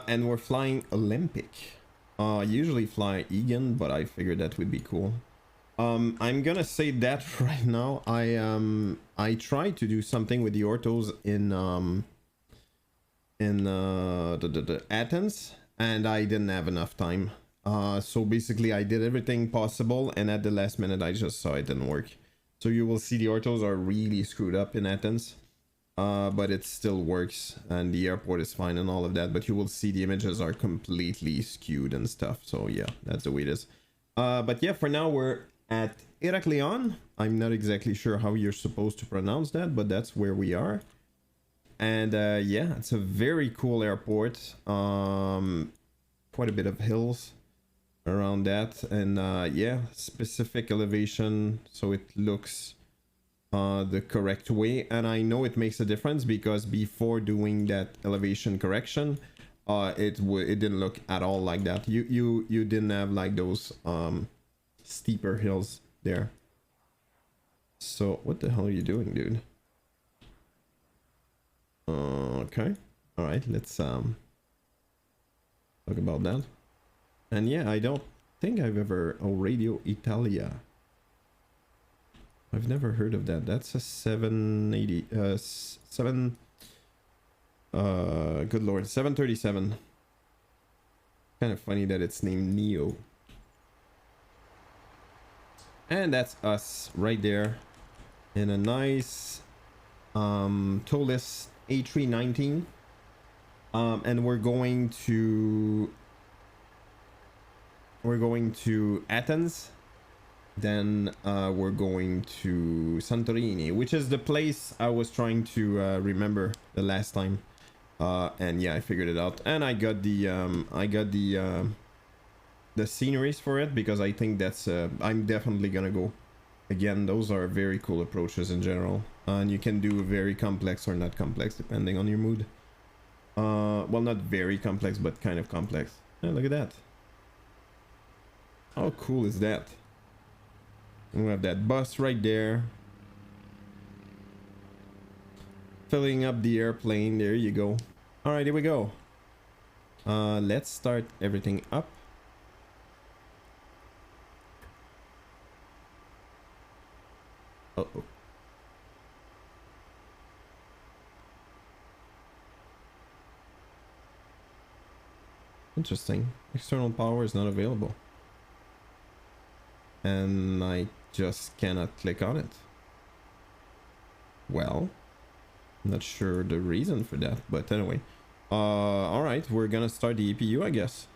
And we're flying Olympic. I usually fly Egan, but I figured that would be cool. I'm gonna say that right now. I tried to do something with the orthos in Athens, and I didn't have enough time. So basically I did everything possible, and at the last minute I just saw it didn't work. So you will see the orthos are really screwed up in Athens. But it still works, and the airport is fine and all of that, but you will see the images are completely skewed and stuff. So yeah, that's the way it is. But yeah, for now we're at Heraklion. I'm not exactly sure how you're supposed to pronounce that, but that's where we are. And yeah, it's a very cool airport. Quite a bit of hills around that, and yeah, specific elevation, so it looks the correct way. And I know it makes a difference because before doing that elevation correction, it didn't look at all like that. You didn't have like those steeper hills there. So what the hell are you doing, dude? Okay, all right, let's talk about that. And yeah, I don't think I've ever... Oh, Radio Italia. I've never heard of that. That's a 780 good lord, 737. Kind of funny that it's named Neo. And that's us right there in a nice Toliss A319. And we're going to Athens. Then we're going to Santorini, which is the place I was trying to remember the last time. And yeah, I figured it out, and I got the sceneries for it, because I think that's I'm definitely gonna go again. Those are very cool approaches in general, and you can do very complex or not complex depending on your mood. Well, not very complex, but kind of complex. Yeah, look at that. How cool is that? And we have that bus right there, filling up the airplane. There you go. All right, here we go. Let's start everything up. Uh-oh. Interesting. External power is not available. And I just cannot click on it. Well, I'm not sure the reason for that, but anyway. All right, we're gonna start the EPU, I guess.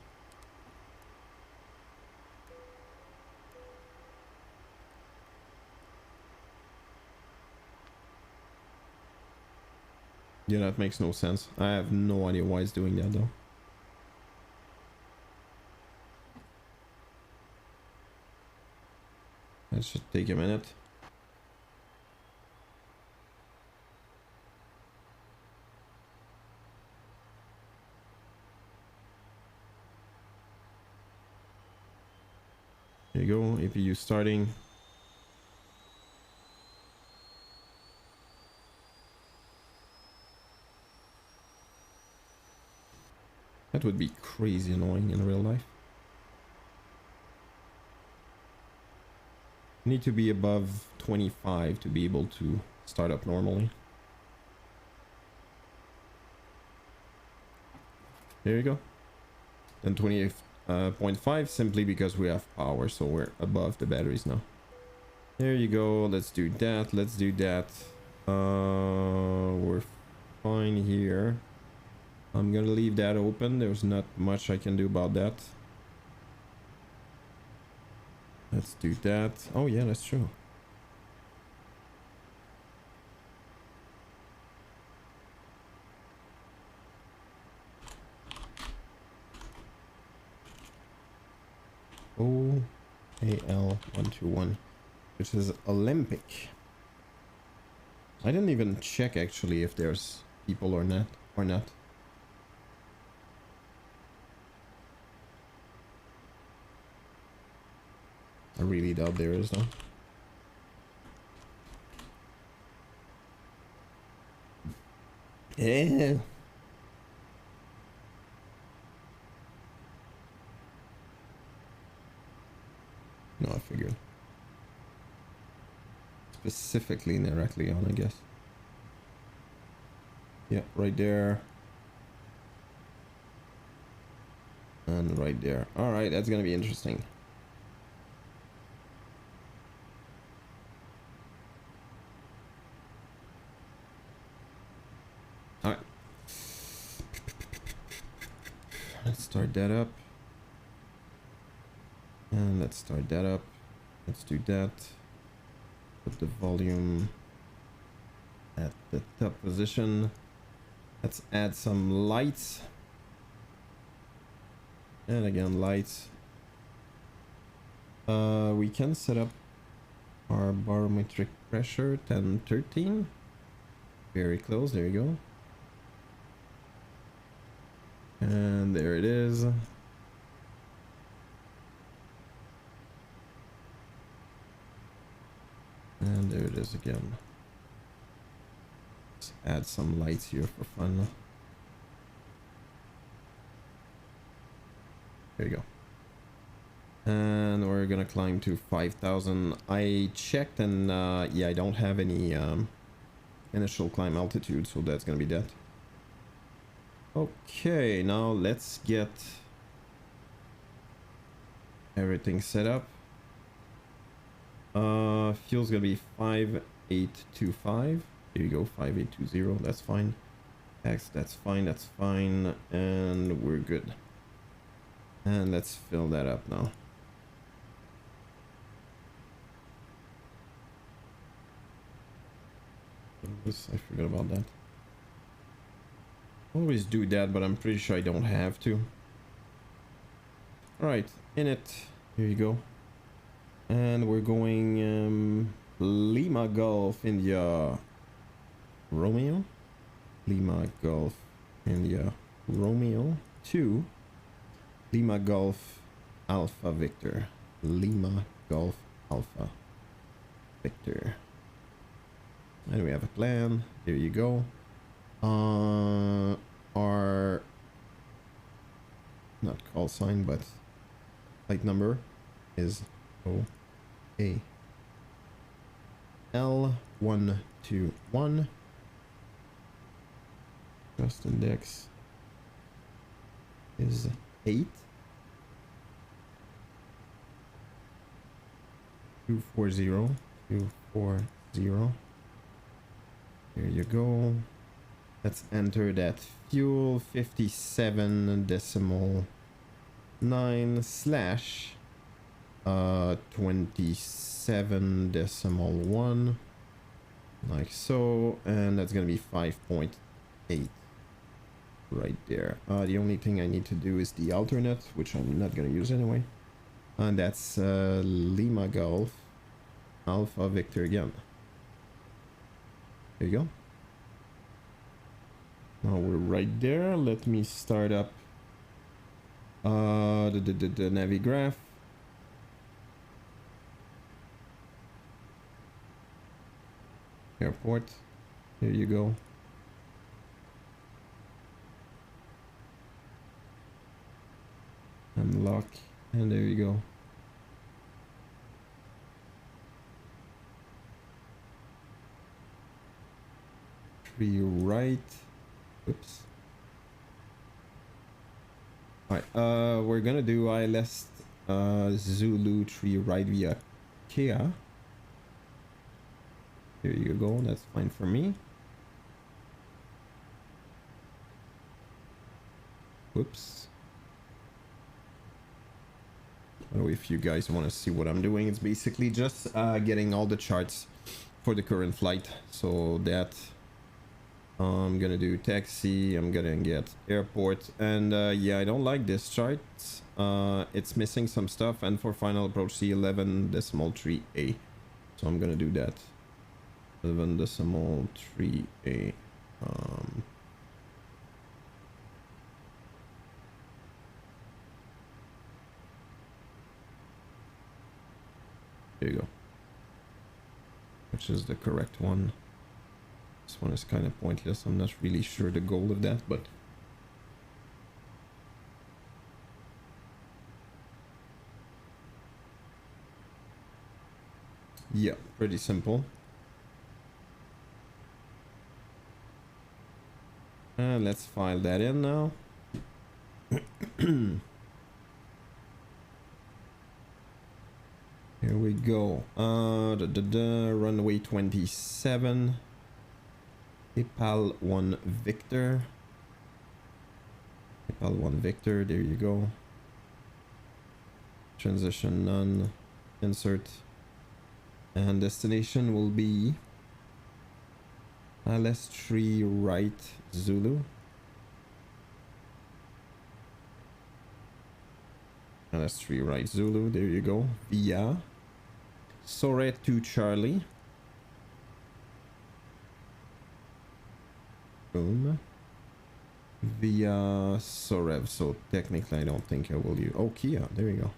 Yeah, that makes no sense. I have no idea why it's doing that though. That should take a minute. There you go, APU starting. That would be crazy annoying in real life. Need to be above 25 to be able to start up normally. There you go. Then 28.5 simply because we have power, so we're above the batteries now. There you go. Let's do that. Let's do that. We're fine here. I'm gonna leave that open. There's not much I can do about that. Let's do that. Oh yeah, that's true. OAL121, which is Olympic. I didn't even check actually if there's people or not. I really doubt there is though. Yeah. No, I figured. Specifically in Heraklion, I guess. Yeah, right there. And right there. Alright, that's gonna be interesting. Alright. Let's start that up. And let's start that up. Let's do that. Put the volume at the top position. Let's add some lights. And again, lights. We can set up our barometric pressure 10-13. Very close, there you go. And there it is. And there it is again. Let's add some lights here for fun. There you go. And we're gonna climb to 5,000. I checked and yeah, I don't have any initial climb altitude, so that's gonna be that. Okay, now let's get everything set up. Fuel's gonna be 5825. Here you go, 5820. That's fine. X, that's fine. That's fine, and we're good. And let's fill that up now. This, I forgot about that. Always do that, but I'm pretty sure I don't have to. Alright, in it. Here you go. And we're going Lima Golf India Romeo. Lima Golf India Romeo 2. Lima Golf Alpha Victor. Lima Golf Alpha Victor. And we have a plan. Here you go. Our not call sign, but flight number is OA L121. Thrust index is 8. 240. 240. Here you go. Let's enter that fuel 57.9 slash 27.1, like so, and that's gonna be 5.8 right there. The only thing I need to do is the alternate, which I'm not gonna use anyway, and that's Lima Golf Alpha Victor again. There you go. Now we're right there. Let me start up the Navigraph. Airport. There you go. Unlock. And there you go. Tree right. Oops. Alright, we're gonna do ILS Zulu tree right via Kia. Here you go, that's fine for me. Whoops. Oh, if you guys want to see what I'm doing, it's basically just getting all the charts for the current flight. So that I'm gonna do taxi, I'm gonna get airport, and yeah, I don't like this chart. It's missing some stuff, and for final approach C11.3A. So I'm gonna do that. 11.3A. There you go. Which is the correct one. This one is kind of pointless. I'm not really sure the goal of that, but Yeah, pretty simple. Let's file that in now. Here we go. Runway 27. Ipal 1 Victor. Ipal 1 Victor, there you go. Transition none. Insert. And destination will be LS3 right Zulu. LS3 right Zulu, there you go. Via Sore 2 Charlie. Boom. Via Sorev, so technically I don't think I will use... Oh, Kia, there you go.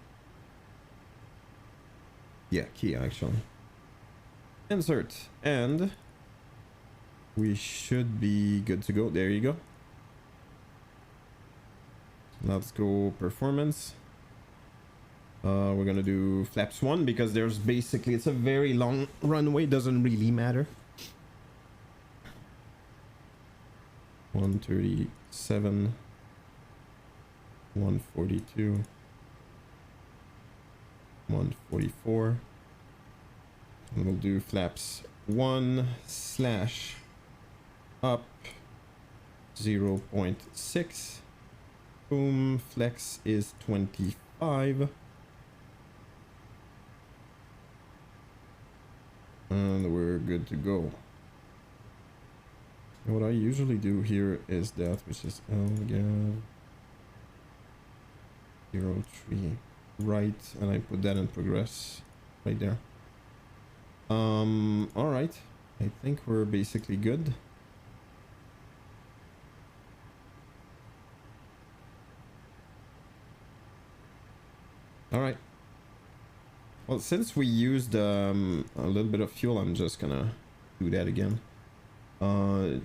Yeah, Kia actually. Insert, and we should be good to go. There you go. Let's go performance. We're gonna do flaps 1 because there's basically, it's a very long runway, doesn't really matter. 137, 142, 144. And we'll do flaps 1 slash up 0.6. Boom, flex is 25. And we're good to go. And what I usually do here is that, which is LGAV 03 right, and I put that in progress right there. All right, I think we're basically good. All right. Well, since we used a little bit of fuel, I'm just gonna do that again.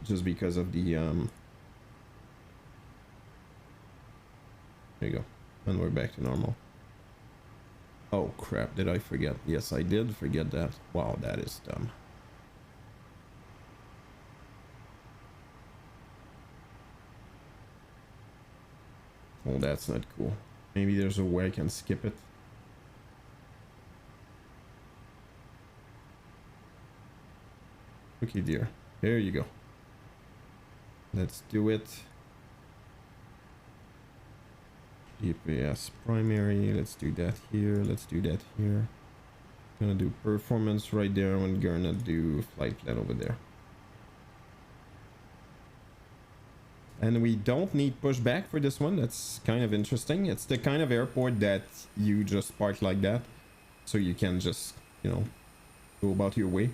Just because of the there you go, and we're back to normal. Oh crap, did I forget? Yes, I did forget that. Wow, that is dumb. Oh, that's not cool. Maybe there's a way I can skip it. Okay, dear. There you go. Let's do it. GPS primary. Let's do that here. Let's do that here. Gonna do performance right there. I'm gonna do flight plan over there. And we don't need pushback for this one. That's kind of interesting. It's the kind of airport that you just park like that. So you can just, you know, go about your way.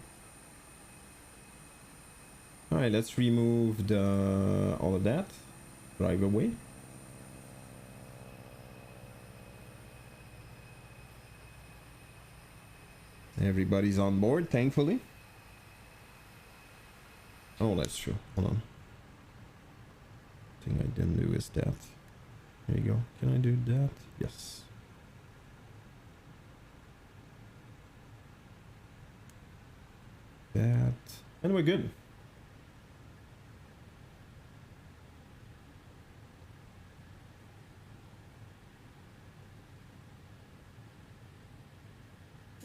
Alright, let's remove the all of that. Drive away. Everybody's on board, thankfully. Oh, that's true. Hold on. Thing I didn't do is that. There you go. Can I do that? Yes. That. And we're good.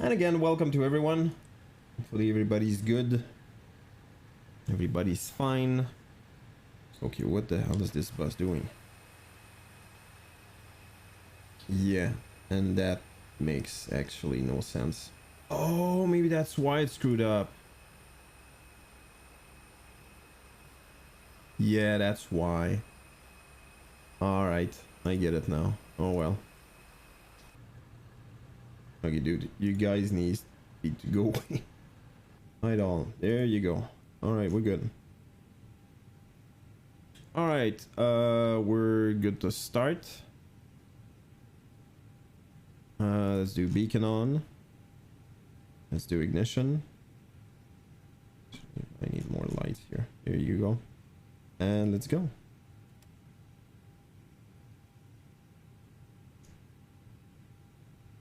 And again, welcome to everyone. Hopefully everybody's good. Everybody's fine. Okay, what the hell is this bus doing? Yeah, and that makes actually no sense. Oh, maybe that's why it screwed up. Yeah, that's why. Alright, I get it now. Oh well. Okay, dude, you guys need to go away. Right on. There you go. Alright, we're good. Alright, we're good to start. Let's do beacon on. Let's do ignition. I need more light here. There you go. And let's go.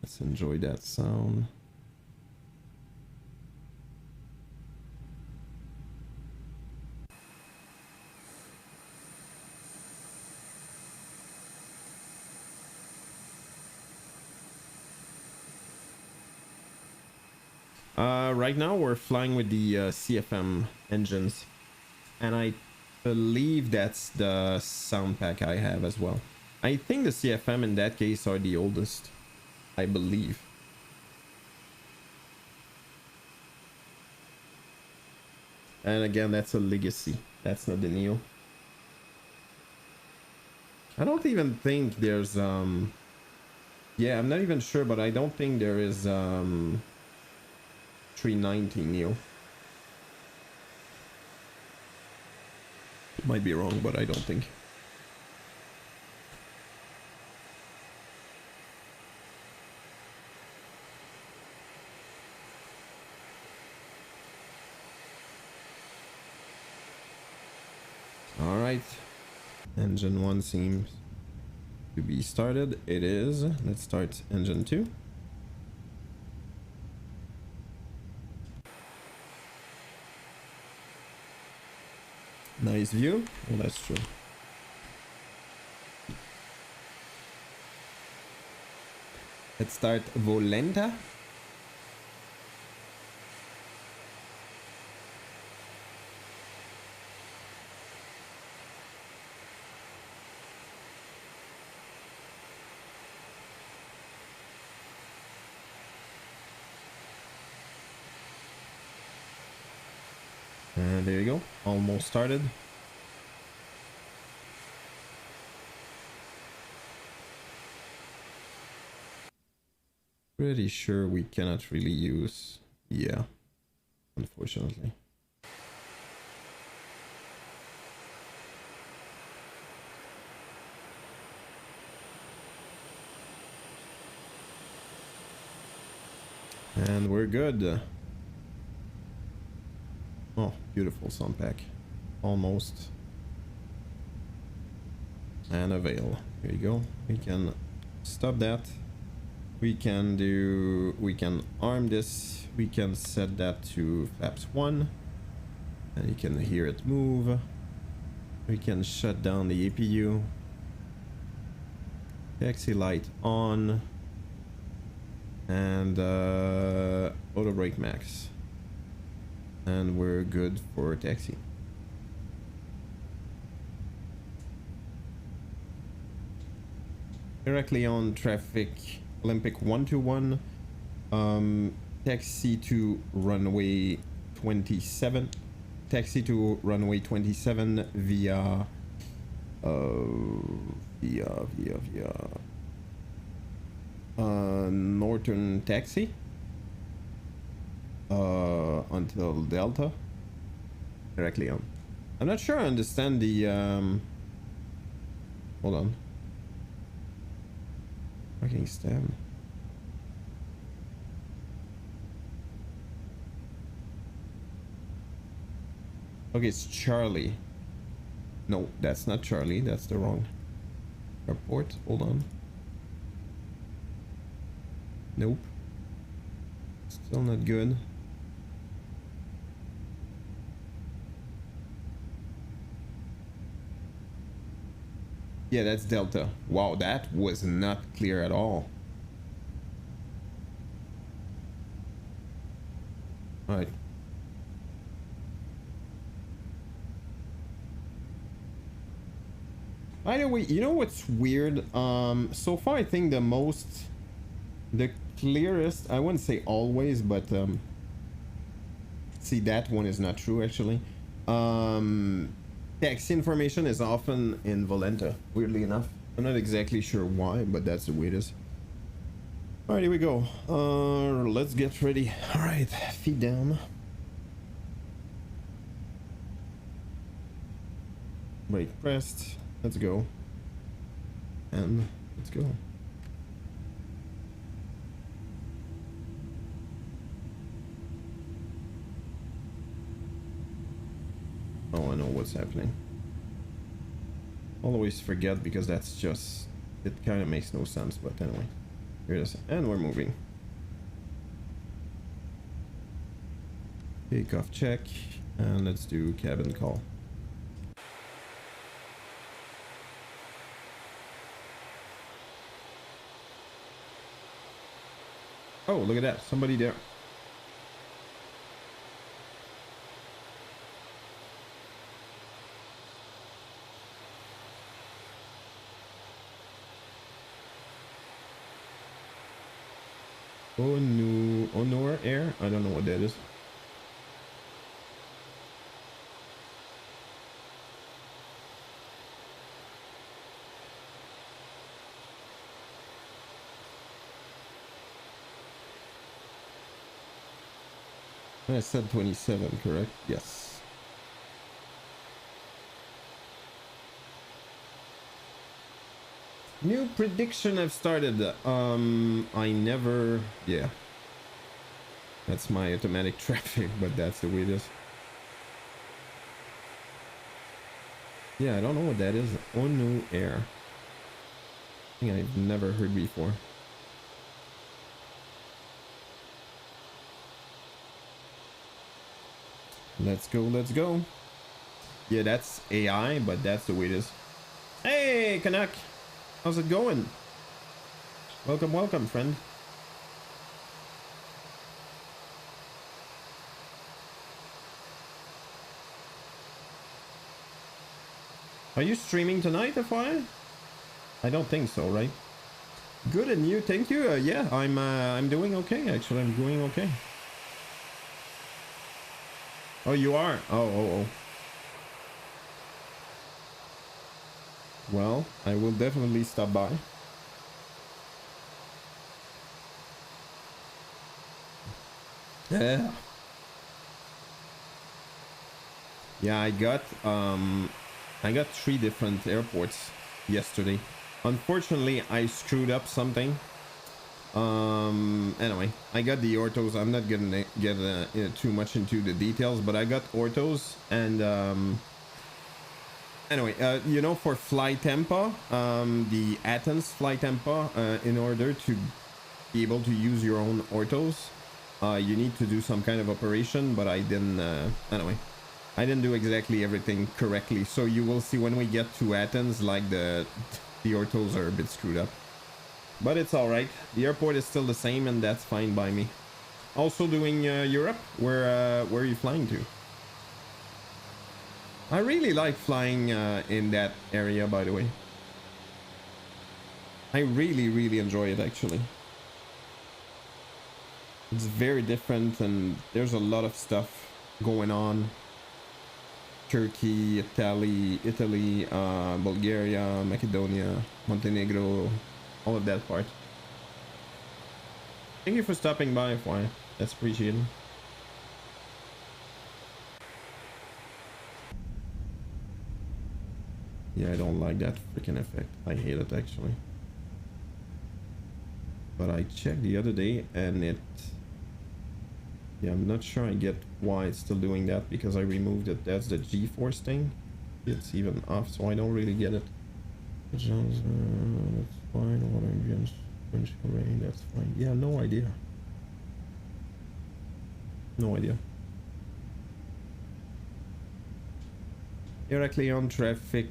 Let's enjoy that sound. Right now we're flying with the CFM engines, and I believe that's the sound pack I have as well. I think the CFM in that case are the oldest, I believe. And again, that's a legacy. That's not the Neo. I don't even think there's yeah, I'm not even sure, but I don't think there is 390 Neo. Might be wrong, but I don't think. All right, engine 1 seems to be started. It is. Let's start engine 2. Nice view. Well, that's true. Let's start Volenta. And there you go. Almost started. Pretty sure we cannot really use. Yeah, unfortunately. And we're good. Oh, beautiful sun pack. Almost. And a veil. Here you go. We can stop that. We can arm this. We can set that to flaps 1. And you can hear it move. We can shut down the APU. Taxi light on. And auto brake max. And we're good for taxi. Directly on traffic Olympic 121. Taxi to runway 27. Taxi to runway 27 via Northern taxi until Delta. Directly on. I'm not sure I understand the hold on. Fucking stand. Okay, it's Charlie. No, that's not Charlie. That's the wrong airport. Hold on. Nope. Still not good. Yeah, that's Delta. Wow, that was not clear at all. All right. By the way, you know what's weird? So far I think the clearest, I wouldn't say always, but see, that one is not true actually. Taxi information is often in Volenta, weirdly enough. I'm not exactly sure why, but that's the weirdest. All right, here we go. Let's get ready. All right, feet down. Brake pressed. Let's go. And let's go. Oh, I know what's happening. Always forget because that's just, it kind of makes no sense, but anyway. Here it is. And we're moving. Takeoff check. And let's do cabin call. Oh, look at that. Somebody there. Honor Air? I don't know what that is. I said 27, correct? Yes. New prediction I've started. I never... Yeah. That's my automatic traffic, but that's the way it is. Yeah, I don't know what that is. Onu Air. I think I've never heard before. Let's go, let's go. Yeah, that's AI, but that's the way it is. Hey, Canuck! How's it going? Welcome, welcome, friend. Are you streaming tonight, FYI? I don't think so, right? Good, and you? Thank you. Yeah, I'm doing okay. Actually, I'm doing okay. Oh, you are? Oh. Well, I will definitely stop by. Yeah. Yeah, I got 3 different airports yesterday. Unfortunately, I screwed up something. Anyway, I got the orthos. I'm not gonna get too much into the details, but I got orthos, and anyway, you know, for Fly Tampa, the Athens Fly Tampa, in order to be able to use your own orthos, you need to do some kind of operation, but I didn't. Anyway, I didn't do exactly everything correctly, so you will see when we get to Athens, like the orthos are a bit screwed up. But it's all right. The airport is still the same, and that's fine by me. Also doing Europe. Where are you flying to? I really like flying in that area, by the way. I really enjoy it, actually. It's very different, and there's a lot of stuff going on. Turkey, Italy, Bulgaria, Macedonia, Montenegro, all of that part. Thank you for stopping by, FY. That's appreciated. Yeah, I don't like that freaking effect. I hate it, actually. But I checked the other day, and it... Yeah, I'm not sure I get why it's still doing that, because I removed it. That's the G-force thing. It's even off, so I don't really get it. That's fine. Water engines, windshield rain, that's fine. Yeah, no idea. No idea. Heraklion traffic,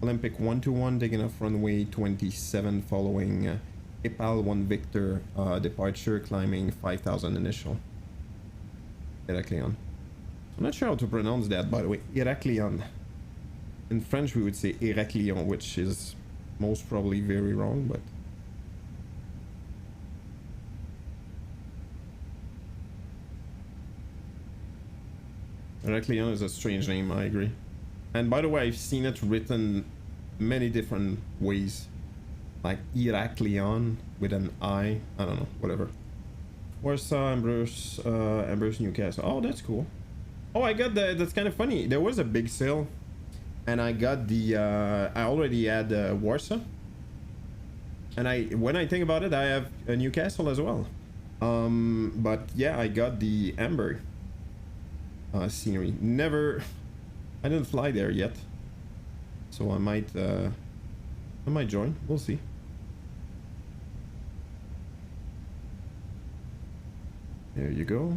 Olympic 121, taking off runway 27 following Epal 1 Victor departure, climbing 5,000 initial. Heraklion. I'm not sure how to pronounce that, by the way. Heraklion. In French, we would say Heraklion, which is most probably very wrong, but... Heraklion is a strange name, I agree. And by the way, I've seen it written many different ways. Like Heraklion with an I. I don't know, whatever. Warsaw, Ambrose, Newcastle. Oh, that's cool. Oh, I got the... That's kind of funny. There was a big sale. And I got the... I already had Warsaw. And when I think about it, I have a Newcastle as well. But yeah, I got the Amber scenery. Never... I didn't fly there yet. So I might join. We'll see. There you go.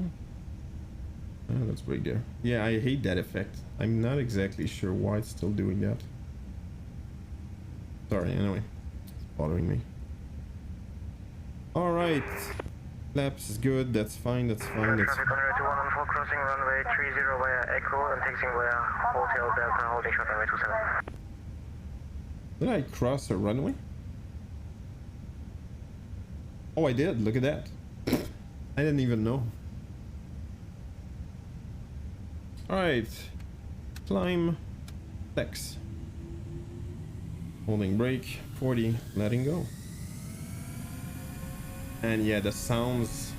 Oh, let's break there. Yeah, I hate that effect. I'm not exactly sure why it's still doing that. Sorry, anyway. It's bothering me. Alright. Flaps is good. That's fine. That's fine. That's fine. Crossing runway 30 via Echo and taxing via Hotel Delta, holding short runway 27. Did I cross a runway? Oh, I did. Look at that. I didn't even know. Alright. Climb. Flex. Holding brake. 40. Letting go. And yeah, the sounds.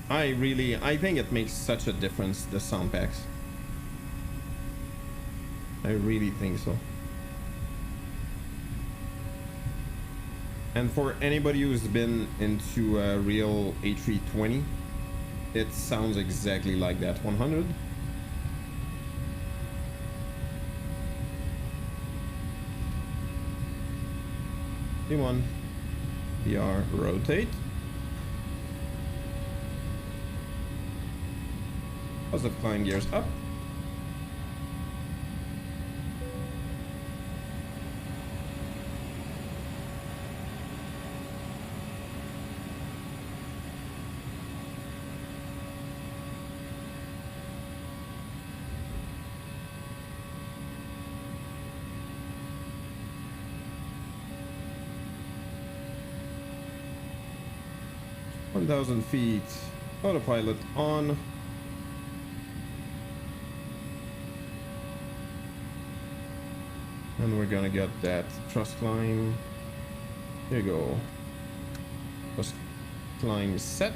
I think it makes such a difference, the sound packs. I really think so. And for anybody who's been into a real A320, it sounds exactly like that 100. One. VR rotate. Positive climb gears up. $1,000 feet. Autopilot on. And we're gonna get that thrust climb. There you go. Thrust climb set.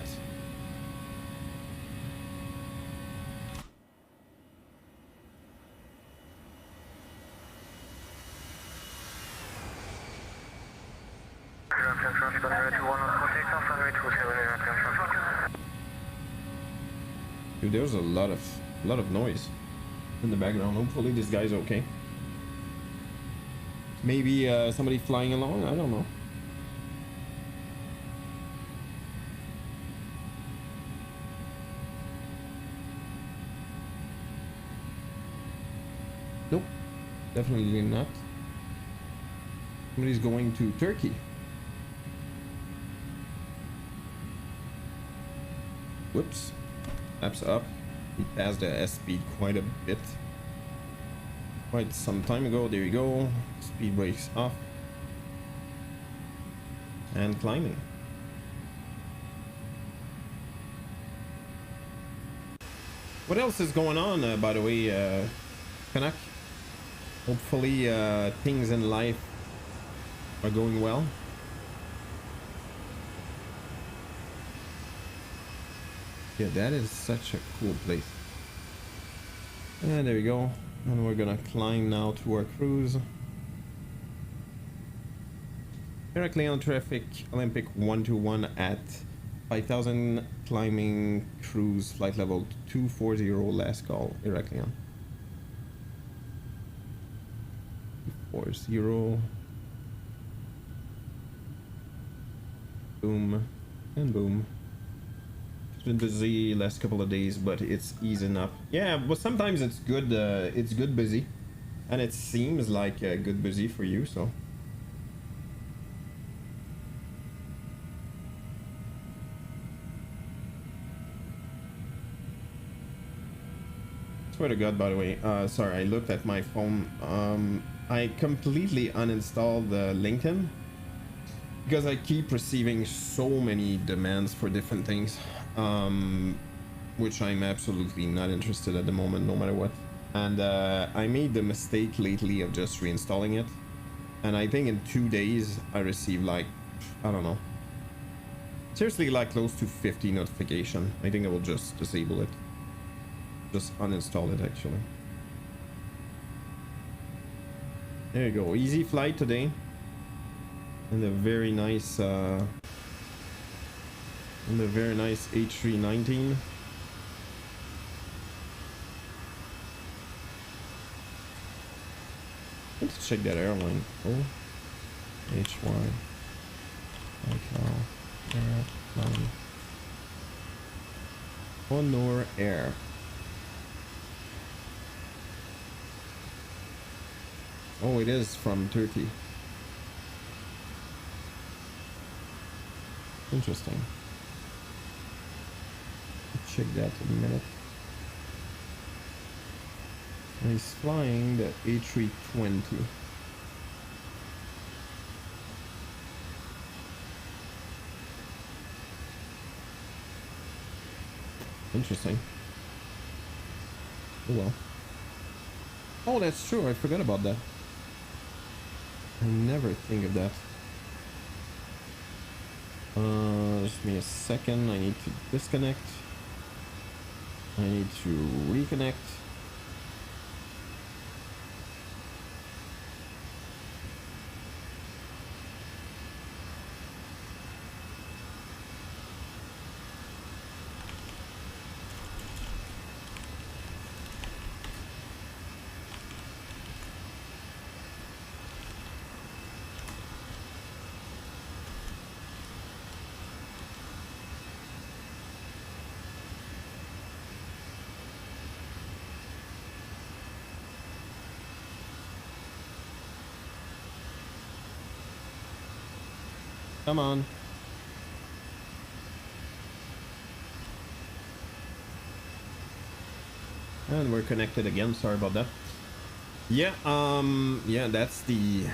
Dude, there's a lot of noise in the background. Hopefully this guy's okay. Maybe somebody flying along, I don't know. Nope, definitely not. Somebody's going to Turkey. Whoops. Laps up. We passed the S speed quite a bit. Quite some time ago. There you go. Speed brakes off. And climbing. What else is going on, by the way, Canuck? Hopefully things in life are going well. Yeah, that is such a cool place. And there we go. And we're gonna climb now to our cruise. Directly on traffic, Olympic 121 at 5,000, climbing cruise flight level 240, last call, Heraklion. 240. Boom and boom. Been busy last couple of days, but it's easing up. Yeah, but sometimes it's good busy, and it seems like good busy for you, so swear to God, by the way, sorry, I looked at my phone. I completely uninstalled LinkedIn because I keep receiving so many demands for different things. Which I'm absolutely not interested at the moment, no matter what. And I made the mistake lately of just reinstalling it, and I think in 2 days I received like, I don't know, seriously, like close to 50 notification. I think I will just disable it, just uninstall it actually. There you go, easy flight today, and a very nice A319. Let's check that airline. Oh, HY. Airline. Honor Air. Oh, it is from Turkey. Interesting. Check that in a minute. And he's flying the A320. Interesting. Oh well. Oh, that's true. I forgot about that. I never think of that. Just give me a second. I need to disconnect. I need to reconnect. Come on. And we're connected again. Sorry about that. Yeah, yeah, that's the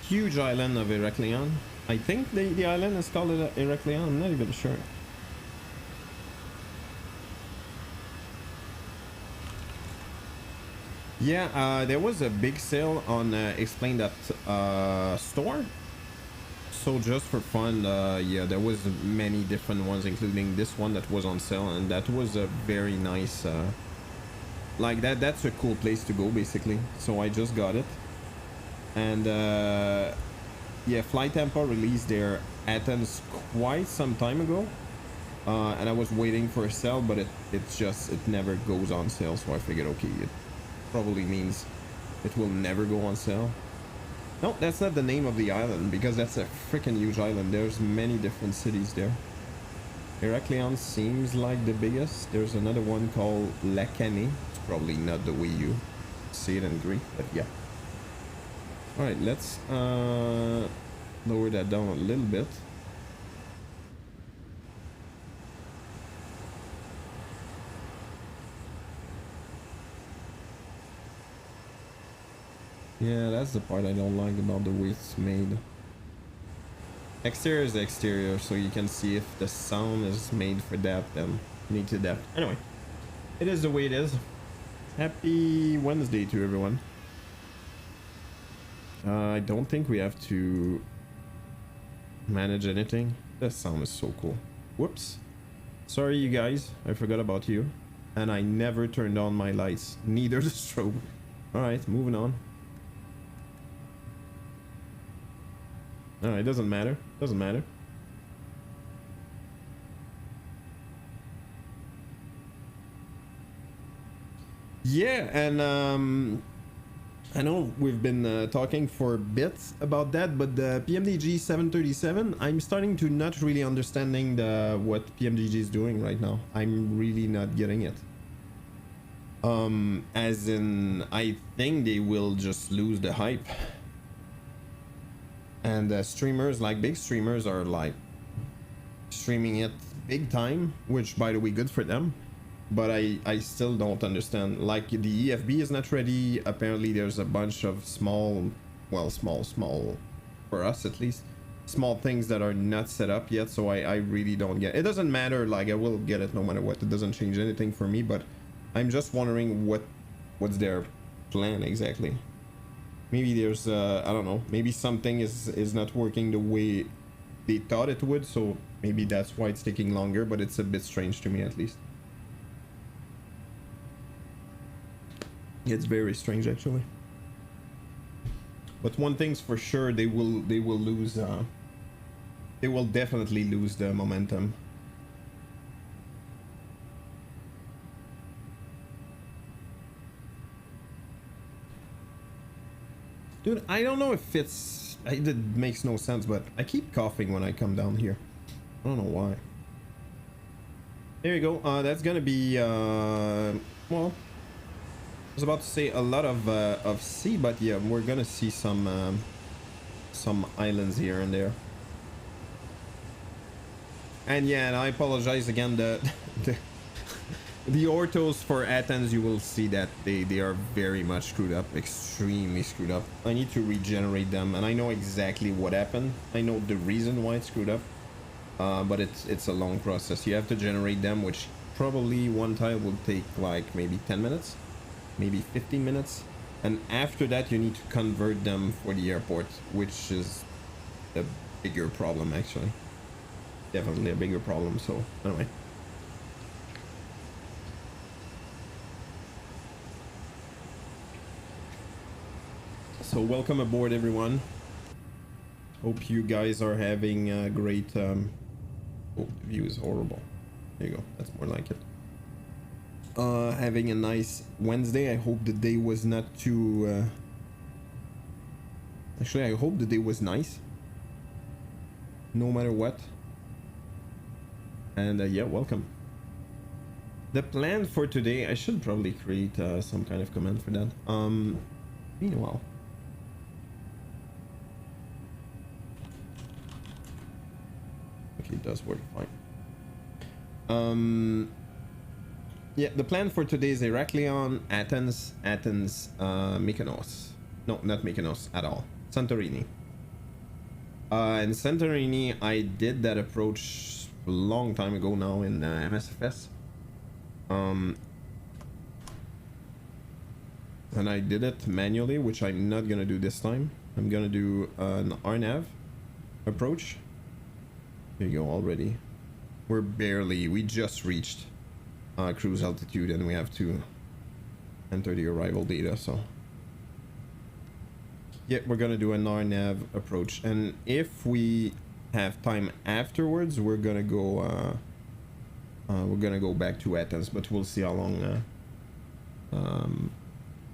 huge island of Heraklion. I think the island is called Heraklion. I'm not even sure. Yeah, there was a big sale on Explain That store. So just for fun, yeah, there was many different ones, including this one that was on sale, and that was a very nice, like that's a cool place to go basically. So I just got it, and yeah, Fly Tampa released their Athens quite some time ago, and I was waiting for a sale, but it never goes on sale. So I figured, okay, it probably means it will never go on sale. No, that's not the name of the island, because that's a freaking huge island. There's many different cities there. Heraklion seems like the biggest. There's another one called Lakani. It's probably not the way you see it in Greek, but yeah. Alright, let's lower that down a little bit. Yeah, that's the part I don't like about the way it's made. Exterior is the exterior, so you can see if the sound is made for that, then you need to adapt. Anyway, it is the way it is. Happy Wednesday to everyone. I don't think we have to manage anything. That sound is so cool. Whoops. Sorry, you guys. I forgot about you. And I never turned on my lights. Neither the strobe. Alright, moving on. No, it doesn't matter. Doesn't matter. Yeah, and I know we've been talking for a bit about that, but the PMDG 737, I'm starting to not really understanding what PMDG is doing right now. I'm really not getting it. As in, I think they will just lose the hype. And streamers, like big streamers, are like streaming it big time, which by the way, good for them. But I still don't understand. Like the EFB is not ready. Apparently there's a bunch of small, well, small for us at least, small things that are not set up yet. So I really don't get it. It doesn't matter, like I will get it no matter what. It doesn't change anything for me, but I'm just wondering what's their plan exactly. Maybe there's I don't know, maybe something is not working the way they thought it would, so maybe that's why it's taking longer, but it's a bit strange to me at least. It's very strange actually. But one thing's for sure, they will lose they will definitely lose the momentum. Dude, I don't know if it makes no sense, but I keep coughing when I come down here. I don't know why. There you go. That's gonna be, well, I was about to say a lot of sea, but yeah, we're gonna see some islands here and there. And yeah, and I apologize again, the orthos for Athens, you will see that they are very much screwed up, extremely screwed up. I need to regenerate them, and I know exactly what happened. I know the reason why it's screwed up, but it's a long process. You have to generate them, which probably one tile will take like maybe 10 minutes, maybe 15 minutes. And after that, you need to convert them for the airport, which is a bigger problem, actually. Definitely a bigger problem, so anyway. So welcome aboard, everyone. Hope you guys are having a great... Oh, the view is horrible. There you go, that's more like it. Having a nice Wednesday. I hope the day was not too... Actually, I hope the day was nice. No matter what. And yeah, welcome. The plan for today, I should probably create some kind of command for that. Meanwhile. Okay, it does work fine. Yeah, the plan for today is Heraklion, Athens, Mykonos. No, not Mykonos at all. Santorini. In Santorini, I did that approach a long time ago now in MSFS. And I did it manually, which I'm not gonna do this time. I'm gonna do an RNAV approach. There you go already. We just reached cruise altitude and we have to enter the arrival data, so yeah, we're gonna do an RNAV approach, and if we have time afterwards, we're gonna go back to Athens, but we'll see how long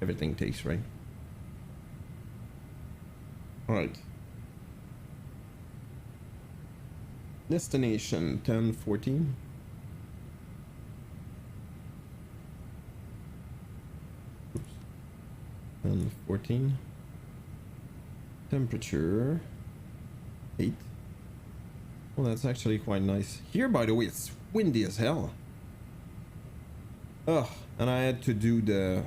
everything takes, right? All right. Destination 1014. Oops. 1014. Temperature 8. Well, that's actually quite nice. Here, by the way, it's windy as hell. Ugh, and I had to do the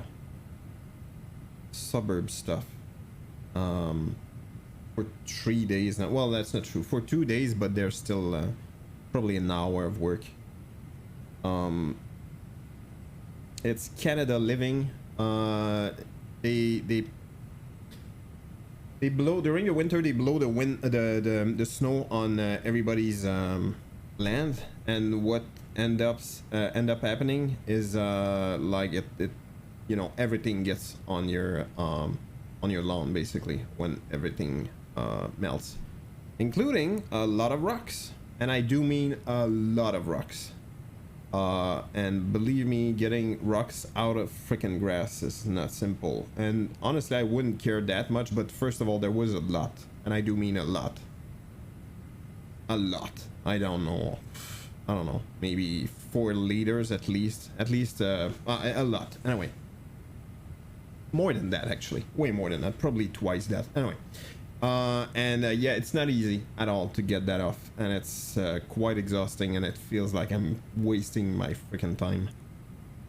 suburb stuff. For 3 days now. Well, that's not true. For 2 days, but there's still probably an hour of work. It's Canada Living. They blow during the winter. They blow the snow on everybody's land, and what end up happening is like it you know, everything gets on your lawn basically when everything melts, including a lot of rocks, and I do mean a lot of rocks. And believe me, getting rocks out of freaking grass is not simple, and honestly I wouldn't care that much, but first of all, there was a lot, and I do mean a lot. I don't know, maybe 4 liters at least a lot. Anyway, more than that, actually, way more than that, probably twice that. Anyway, yeah, it's not easy at all to get that off, and it's quite exhausting, and it feels like I'm wasting my freaking time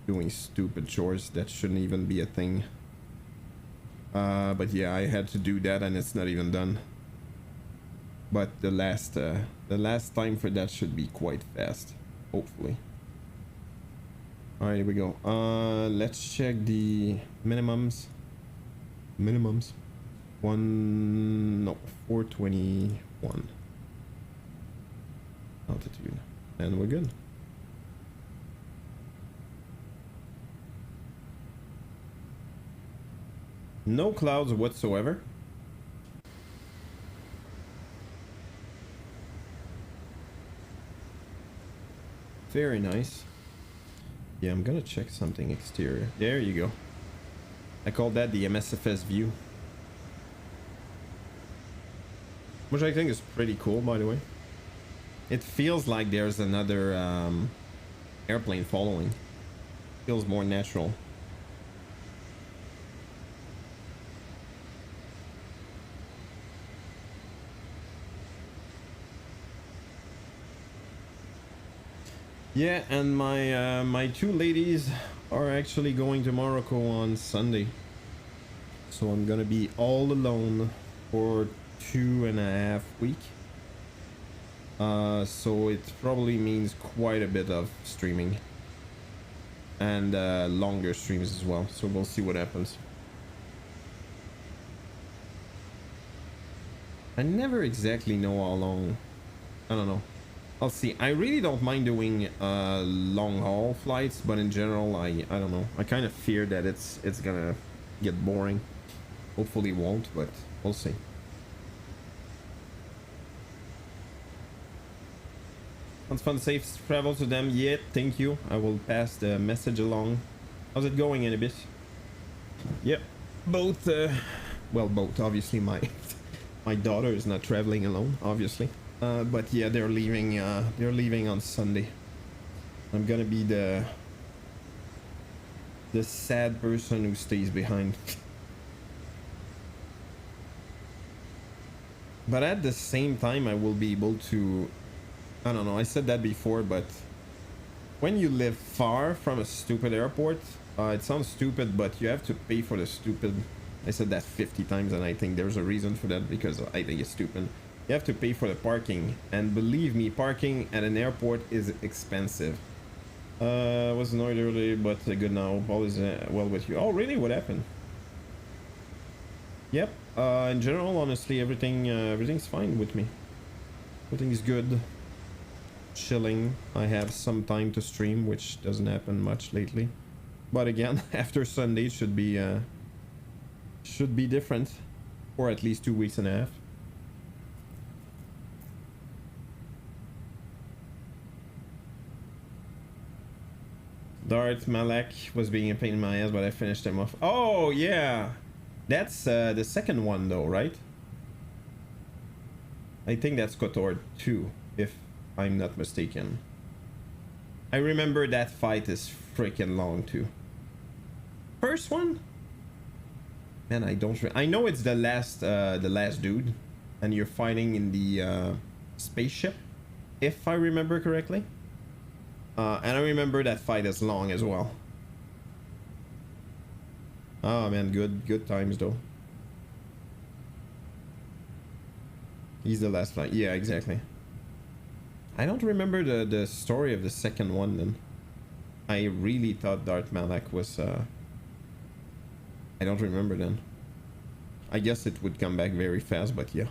doing stupid chores that shouldn't even be a thing. But yeah, I had to do that, and it's not even done. But the last time for that should be quite fast, hopefully. All right, here we go. Let's check the minimums. 421 altitude, and we're good. No clouds whatsoever. Very nice. Yeah, I'm gonna check something exterior. There you go. I call that the MSFS view, which I think is pretty cool, by the way. It feels like there's another airplane following. Feels more natural. Yeah, and my 2 ladies are actually going to Morocco on Sunday, so I'm gonna be all alone for 2.5 weeks. So it probably means quite a bit of streaming. and longer streams as well, so we'll see what happens. I never exactly know how long. I don't know. I'll see. I really don't mind doing long haul flights, but in general, I don't know. I kind of fear that it's gonna get boring. Hopefully it won't, but we'll see. Sounds fun. Safe travel to them. Yeah, thank you. I will pass the message along. How's it going, Anibis? Yep. Both, well, both. Obviously, my my daughter is not traveling alone, obviously. But yeah, they're leaving on Sunday. I'm gonna be the sad person who stays behind. But at the same time, I will be able to, I don't know, I said that before, but when you live far from a stupid airport, it sounds stupid, but you have to pay for the stupid. I said that 50 times, and I think there's a reason for that, because I think it's stupid. You have to pay for the parking, and believe me, parking at an airport is expensive. Was annoyed earlier, but good now. All is well with you. Oh, really? What happened? Yep. In general, honestly, everything's fine with me. Everything's good. Chilling. I have some time to stream, which doesn't happen much lately. But again, after Sunday should be different, for at least 2 weeks and a half. Dart Malak was being a pain in my ass, but I finished him off. Oh yeah, that's the second one though, right? I think that's KOTOR 2, if I'm not mistaken. I remember that fight is freaking long too. First one? Man, I don't. I know it's the last dude, and you're fighting in the spaceship, if I remember correctly. And I remember that fight as long as well. Oh man, good times though. He's the last fight. Yeah, exactly. I don't remember the story of the second one then. I really thought Darth Malak was I don't remember then. I guess it would come back very fast, but yeah.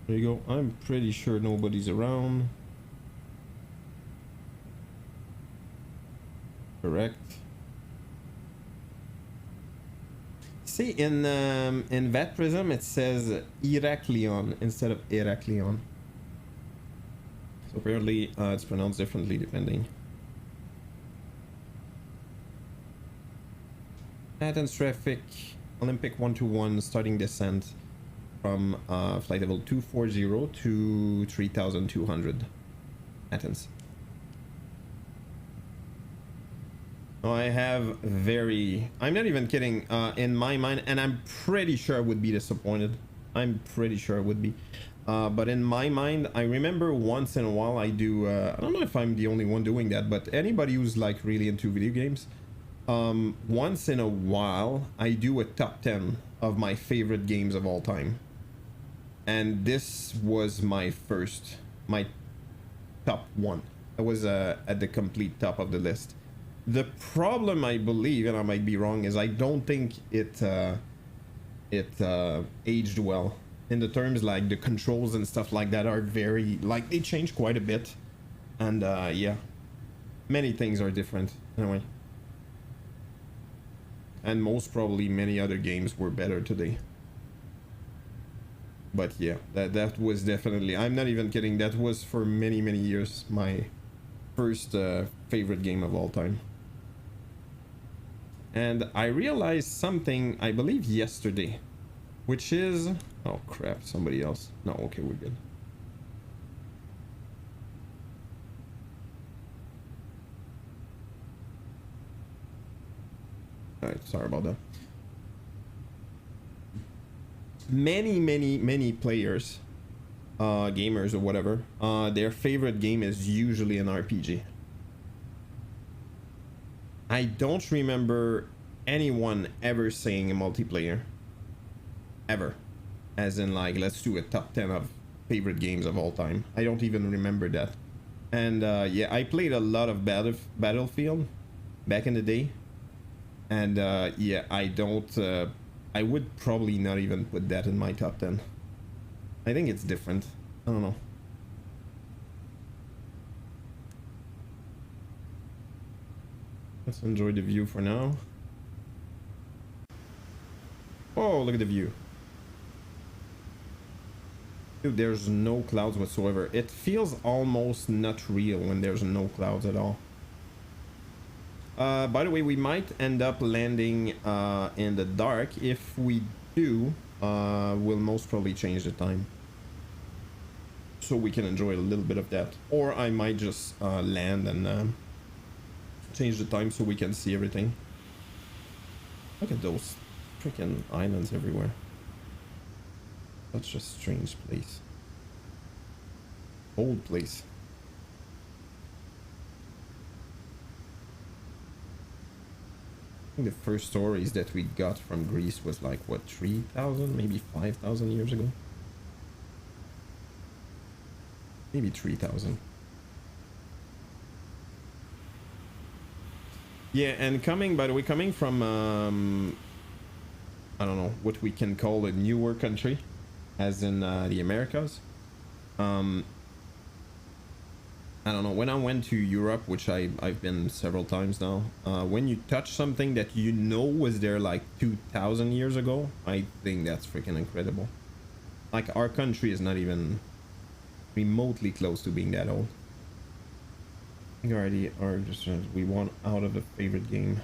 There you go. I'm pretty sure nobody's around. Correct. See, in that prism it says Iraklion instead of Iraklion. So apparently it's pronounced differently depending. Athens traffic, Olympic 121 starting descent from flight level 240 to 3200 Athens. Oh, I have I'm not even kidding, in my mind, and I'm pretty sure I would be disappointed. I'm pretty sure I would be. But in my mind, I remember once in a while I do, I don't know if I'm the only one doing that, but anybody who's like really into video games, once in a while I do a top 10 of my favorite games of all time. And this was my top one. It was at the complete top of the list. The problem, I believe, and I might be wrong, is I don't think it aged well. In the terms like the controls and stuff like that are very, like, they changed quite a bit. And yeah, many things are different anyway. And most probably many other games were better today. But yeah, that was definitely, I'm not even kidding, that was for many years my first favorite game of all time. And I realized something, I believe yesterday, which is, oh crap, somebody else. No, okay, we're good. All right, sorry about that. Many players, gamers or whatever, their favorite game is usually an RPG. I don't remember anyone ever saying a multiplayer. Ever. As in, like, let's do a top 10 of favorite games of all time. I don't even remember that. And yeah, I played a lot of Battlefield back in the day. And yeah, I don't... I would probably not even put that in my top 10. I think it's different. I don't know. Let's enjoy the view for now. Oh, look at the view. Dude, there's no clouds whatsoever. It feels almost not real when there's no clouds at all. By the way, we might end up landing in the dark. If we do, we'll most probably change the time, so we can enjoy a little bit of that. Or I might just land and change the time so we can see everything. Look at those freaking islands everywhere. Such a strange place. Old place. I think the first stories that we got from Greece was like, what, 3,000, maybe 5,000 years ago? Maybe 3,000. Yeah, and by the way, coming from, I don't know, what we can call a newer country, as in the Americas. I don't know, when I went to Europe, which I've been several times now, when you touch something that you know was there like 2,000 years ago, I think that's freaking incredible. Like, our country is not even remotely close to being that old. I think already we want out of a favorite game.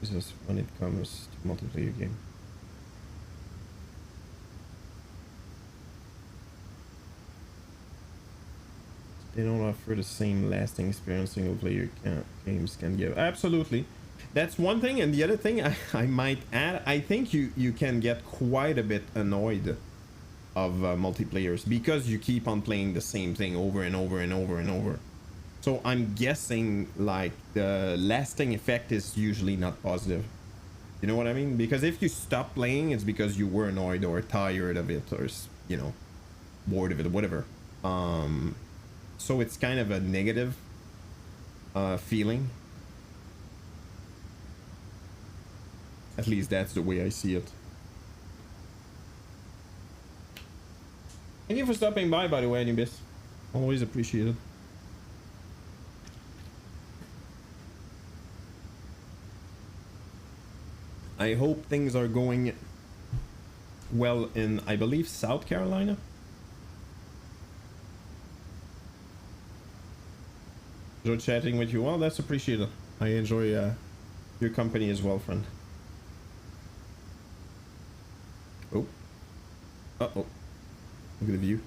This is when it comes to multiplayer game. They don't offer the same lasting experience single player games can give. Absolutely, that's one thing. And the other thing I might add, I think you can get quite a bit annoyed of multiplayers because you keep on playing the same thing over and over and over and over. So I'm guessing like the lasting effect is usually not positive. You know what I mean? Because if you stop playing, it's because you were annoyed or tired of it, or, you know, bored of it or whatever. So it's kind of a negative feeling. At least that's the way I see it. Thank you for stopping by the way, Anubis. Always appreciated. I hope things are going well in, I believe, South Carolina. Enjoy chatting with you. Well, that's appreciated. I enjoy your company as well, friend. Oh. Uh-oh. Look at the view.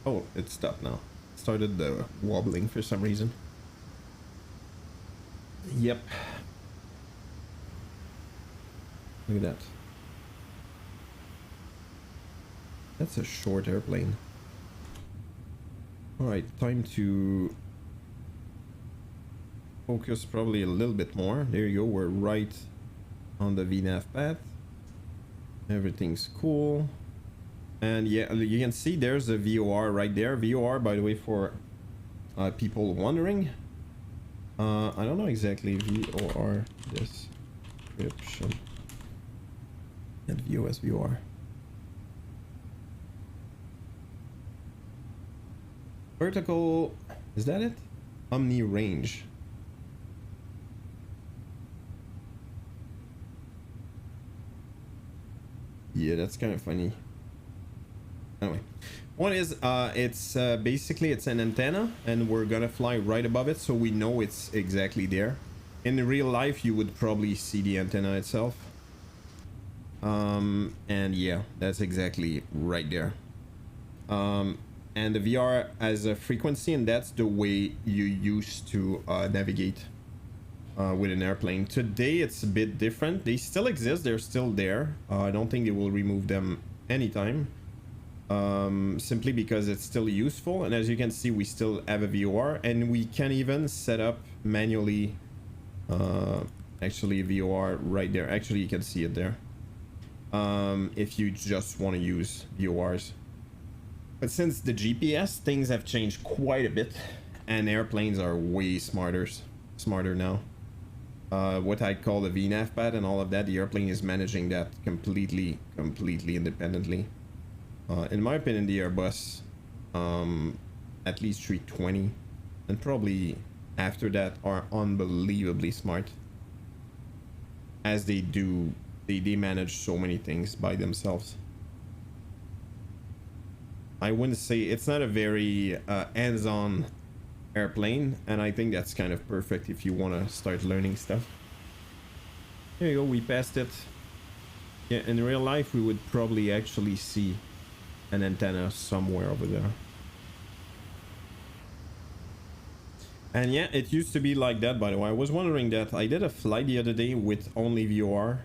Oh, it stopped now. It started wobbling for some reason. Yep. Look at that. That's a short airplane. Alright, time to focus probably a little bit more. There you go, we're right on the VNAV path. Everything's cool. And yeah, you can see there's a VOR right there. VOR, by the way, for people wondering. I don't know exactly VOR description. And VOS VOR. Vertical, is that it? Omni range. Yeah, that's kind of funny. Anyway, one is it's basically it's an antenna, and we're gonna fly right above it, so we know it's exactly there. In real life, you would probably see the antenna itself. And yeah, that's exactly right there. And the VR has a frequency, and that's the way you used to navigate with an airplane. Today it's a bit different. They still exist, they're still there. I don't think they will remove them anytime, simply because it's still useful. And as you can see, we still have a VOR, and we can even set up manually actually VOR right there. Actually, you can see it there. If you just want to use VORs. But since the GPS, things have changed quite a bit, and airplanes are way smarter now. What I call the VNAV pad and all of that, the airplane is managing that completely independently. In my opinion, the Airbus, at least 320, and probably after that, are unbelievably smart. As they manage so many things by themselves. I wouldn't say it's not a very hands-on airplane, and I think that's kind of perfect if you want to start learning stuff. There you go, we passed it. Yeah, in real life we would probably actually see an antenna somewhere over there. And yeah, it used to be like that, by the way. I was wondering that. I did a flight the other day with only VOR,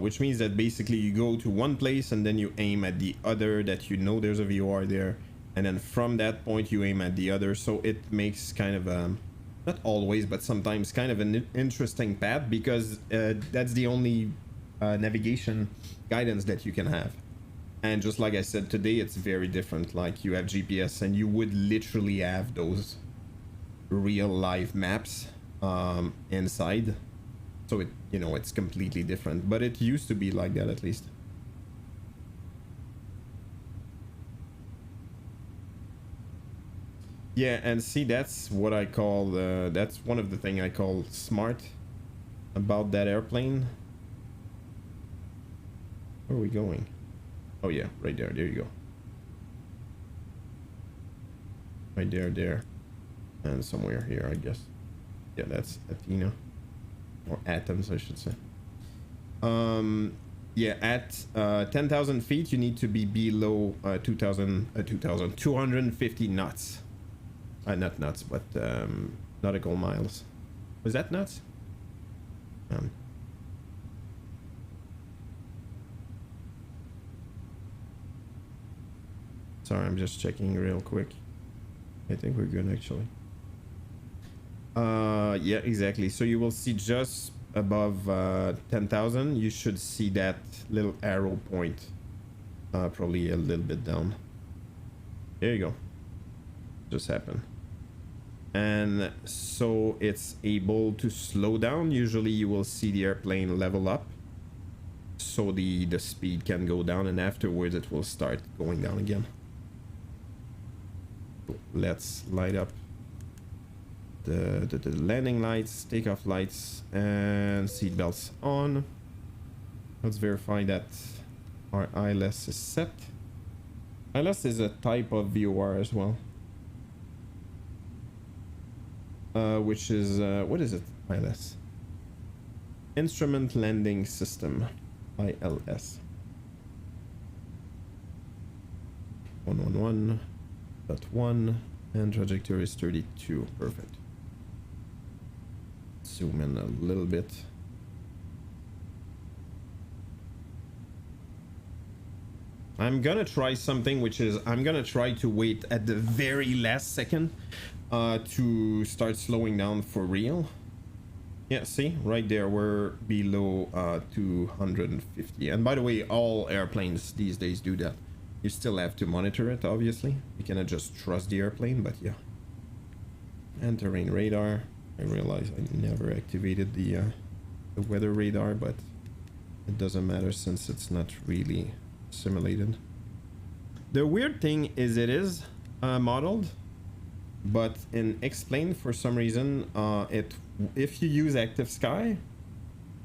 which means that basically you go to one place and then you aim at the other that you know there's a VOR there, and then from that point you aim at the other. So it makes kind of a, not always, but sometimes kind of an interesting path, because that's the only navigation guidance that you can have. And just like I said, today it's very different. Like, you have GPS and you would literally have those real live maps inside. So it, you know, it's completely different, but it used to be like that, at least. Yeah, and see, that's what I call that's one of the things I call smart about that airplane. Where are we going? Oh yeah, right there. There you go. Right there. And somewhere here, I guess. Yeah, that's Athena. Or Atoms, I should say. Yeah, at 10,000 feet, you need to be below 250 knots. Not knots, but nautical miles. Was that knots? Sorry, I'm just checking real quick. I think we're good, actually. Yeah, exactly. So you will see just above 10,000, you should see that little arrow point, probably a little bit down. There you go. Just happened. And so it's able to slow down. Usually you will see the airplane level up, so the speed can go down, and afterwards it will start going down again. Let's light up the landing lights, takeoff lights, and seat belts on. Let's verify that our ILS is set. ILS is a type of VOR as well, which is what is it? ILS, Instrument Landing System, ILS. 111.1, and trajectory is 32. Perfect. Zoom in a little bit. I'm gonna try something, which is I'm gonna try to wait at the very last second to start slowing down for real. Yeah, see, right there, we're below 250. And by the way, all airplanes these days do that. You still have to monitor it, obviously. You cannot just trust the airplane, but yeah. And terrain radar. I realize I never activated the weather radar, but it doesn't matter since it's not really simulated. The weird thing is it is modeled, but in Explain, for some reason, if you use Active Sky,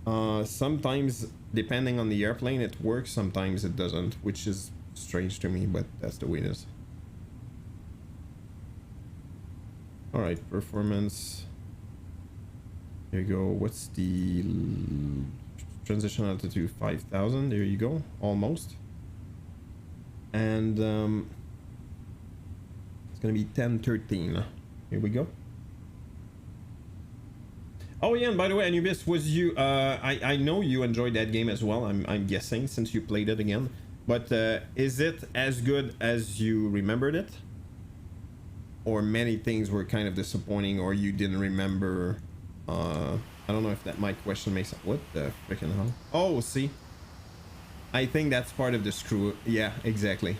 sometimes depending on the airplane it works, sometimes it doesn't, which is strange to me, but that's the way it is. All right, performance. There you go. What's the transition altitude? 5,000. There you go. Almost. And it's gonna be 10:13. Here we go. Oh yeah, and by the way, Anubis, was you? I know you enjoyed that game as well. I'm guessing, since you played it again. But is it as good as you remembered it? Or many things were kind of disappointing, or you didn't remember I don't know if that my question makes sense. What the freaking hell? Oh, see, I think that's part of the screw. Yeah, exactly.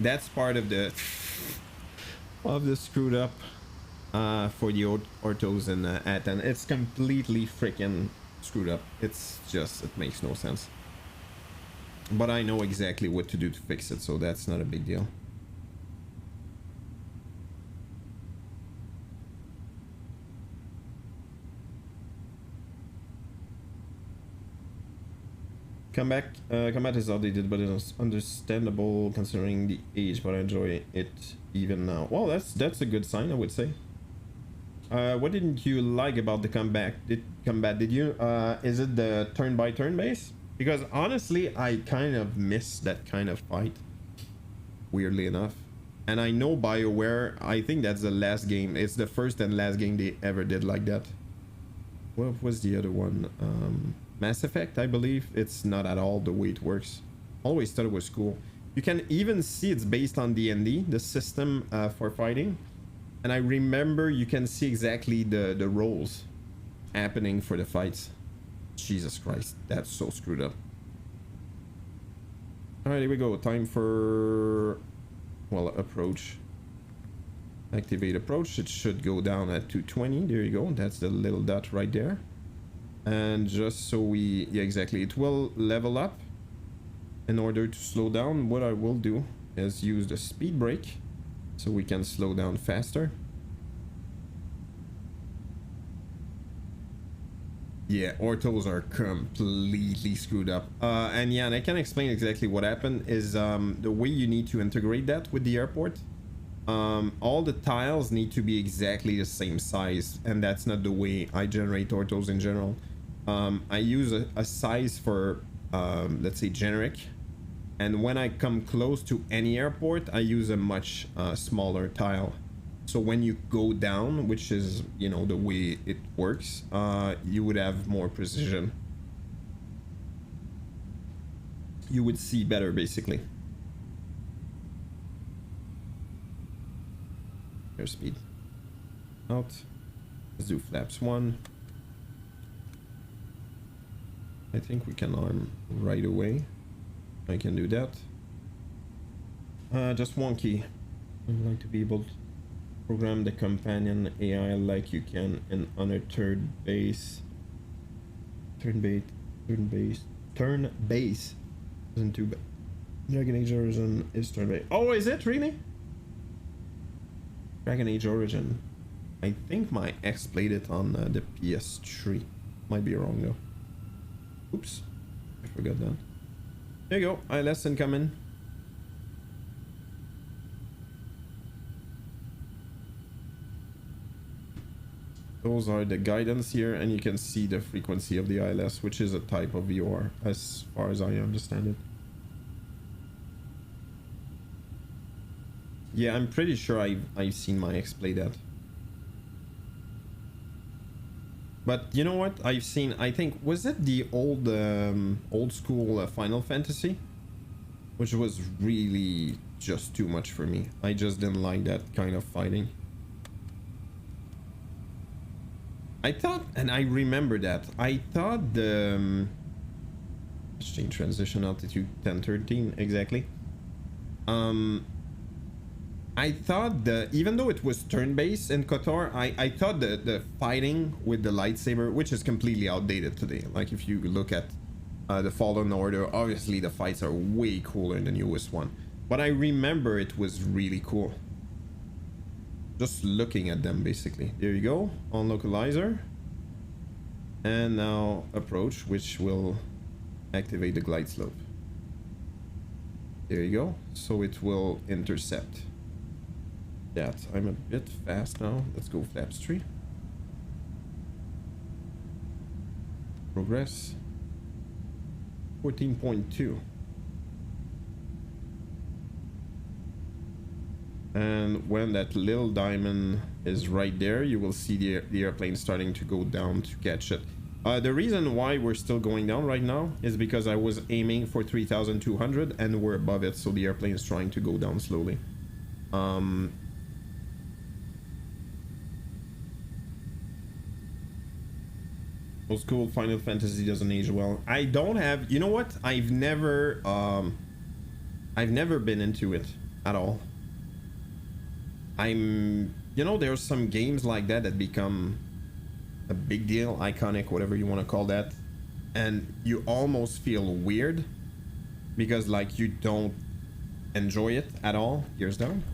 That's part of the screwed up for the orthos and Aten. It's completely freaking screwed up. It's just, it makes no sense. But I know exactly what to do to fix it, so that's not a big deal. Combat is outdated, but it's understandable considering the age, but I enjoy it even now. Well, that's a good sign, I would say. What didn't you like about the combat? Did you is it the turn by turn base? Because honestly, I kind of miss that kind of fight, weirdly enough. And I know BioWare, I think that's the last game, it's the first and last game they ever did like that. What was the other one? Mass Effect, I believe. It's not at all the way it works. Always thought it was cool. You can even see it's based on D&D, the system for fighting. And I remember you can see exactly the roles happening for the fights. Jesus Christ, that's so screwed up. All right, here we go. Time for, well, approach. Activate approach. It should go down at 220. There you go. That's the little dot right there. And just so we, yeah, exactly, it will level up. In order to slow down, what I will do is use the speed brake so we can slow down faster. Yeah, orthos are completely screwed up. And yeah, and I can explain exactly what happened is the way you need to integrate that with the airport. All the tiles need to be exactly the same size, and that's not the way I generate orthos in general. I use a size for, let's say, generic. And when I come close to any airport, I use a much smaller tile. So when you go down, which is, you know, the way it works, you would have more precision. You would see better, basically. Airspeed out. Let's do flaps 1. I think we can arm right away. I can do that. Just wonky. I'd like to be able to program the companion AI like you can in on a turn base. Turn base isn't too bad. Dragon Age Origin is turn base. Oh, is it really? Dragon Age Origin. I think my ex played it on the PS3. Might be wrong though. Oops, I forgot that. There you go. ILS incoming. Those are the guidance here, and you can see the frequency of the ILS, which is a type of VOR, as far as I understand it. Yeah, I'm pretty sure I've seen my ex play that. But you know what? I've seen, I think, was it the old school Final Fantasy? Which was really just too much for me. I just didn't like that kind of fighting. I thought, and I remember that, I thought the... let's change transition altitude 1013, exactly. I thought even though it was turn-based in KOTOR, I thought the fighting with the lightsaber, which is completely outdated today. Like if you look at the Fallen Order, obviously the fights are way cooler in the newest one. But I remember it was really cool. Just looking at them, basically. There you go, on localizer. And now approach, which will activate the glide slope. There you go, so it will intercept. That I'm a bit fast now. Let's go flaps 3. Progress 14.2. And when that little diamond is right there, you will see the airplane starting to go down to catch it. The reason why we're still going down right now is because I was aiming for 3,200 and we're above it, so the airplane is trying to go down slowly. Old school Final Fantasy doesn't age well. I don't have, you know what? I've never been into it at all. You know, there's some games like that that become a big deal, iconic, whatever you want to call that, and you almost feel weird because like you don't enjoy it at all. Years down.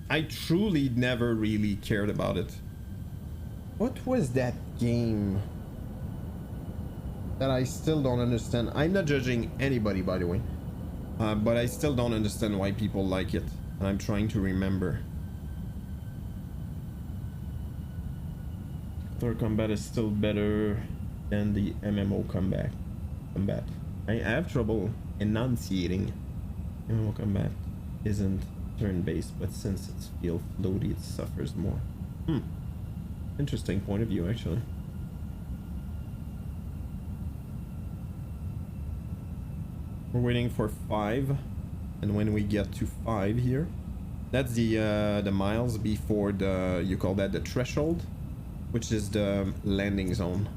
I truly never really cared about it. What was that game that I still don't understand? I'm not judging anybody, by the way, but I still don't understand why people like it, and I'm trying to remember. Third combat is still better than the MMO combat. I have trouble enunciating. MMO combat isn't turn-based, but since it's feel floaty, it suffers more. Interesting point of view, actually. We're waiting for 5, and when we get to 5 here, that's the miles before the, you call that the threshold, which is the landing zone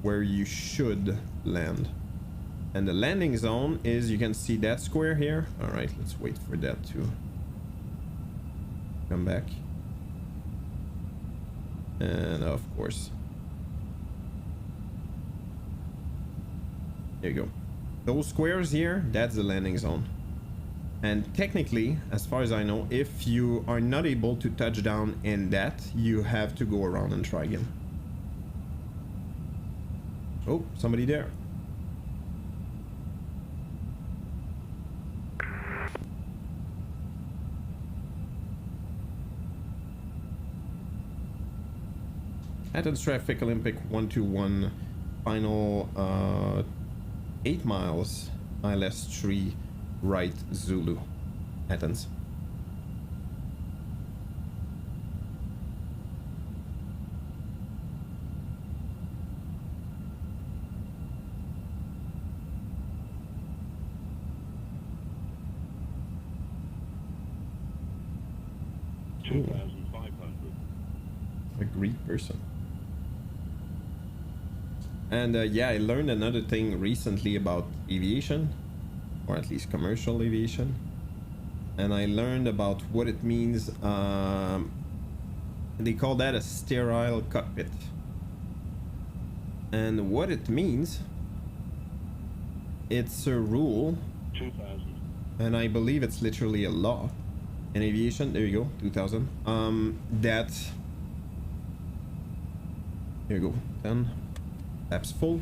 where you should land. And the landing zone is, you can see that square here. All right, let's wait for that to come back. And of course, there you go. Those squares here, that's the landing zone. And technically, as far as I know, if you are not able to touch down in that, you have to go around and try again. Oh, somebody there. Athens Traffic Olympic 121 final 8 miles ILS 3 right Zulu Athens. A Greek person. And yeah, I learned another thing recently about aviation, or at least commercial aviation. And I learned about what it means. They call that a sterile cockpit. And what it means, it's a rule, 2000. And I believe it's literally a law in aviation. There you go, 2000. That, here you go, 10. Flaps full.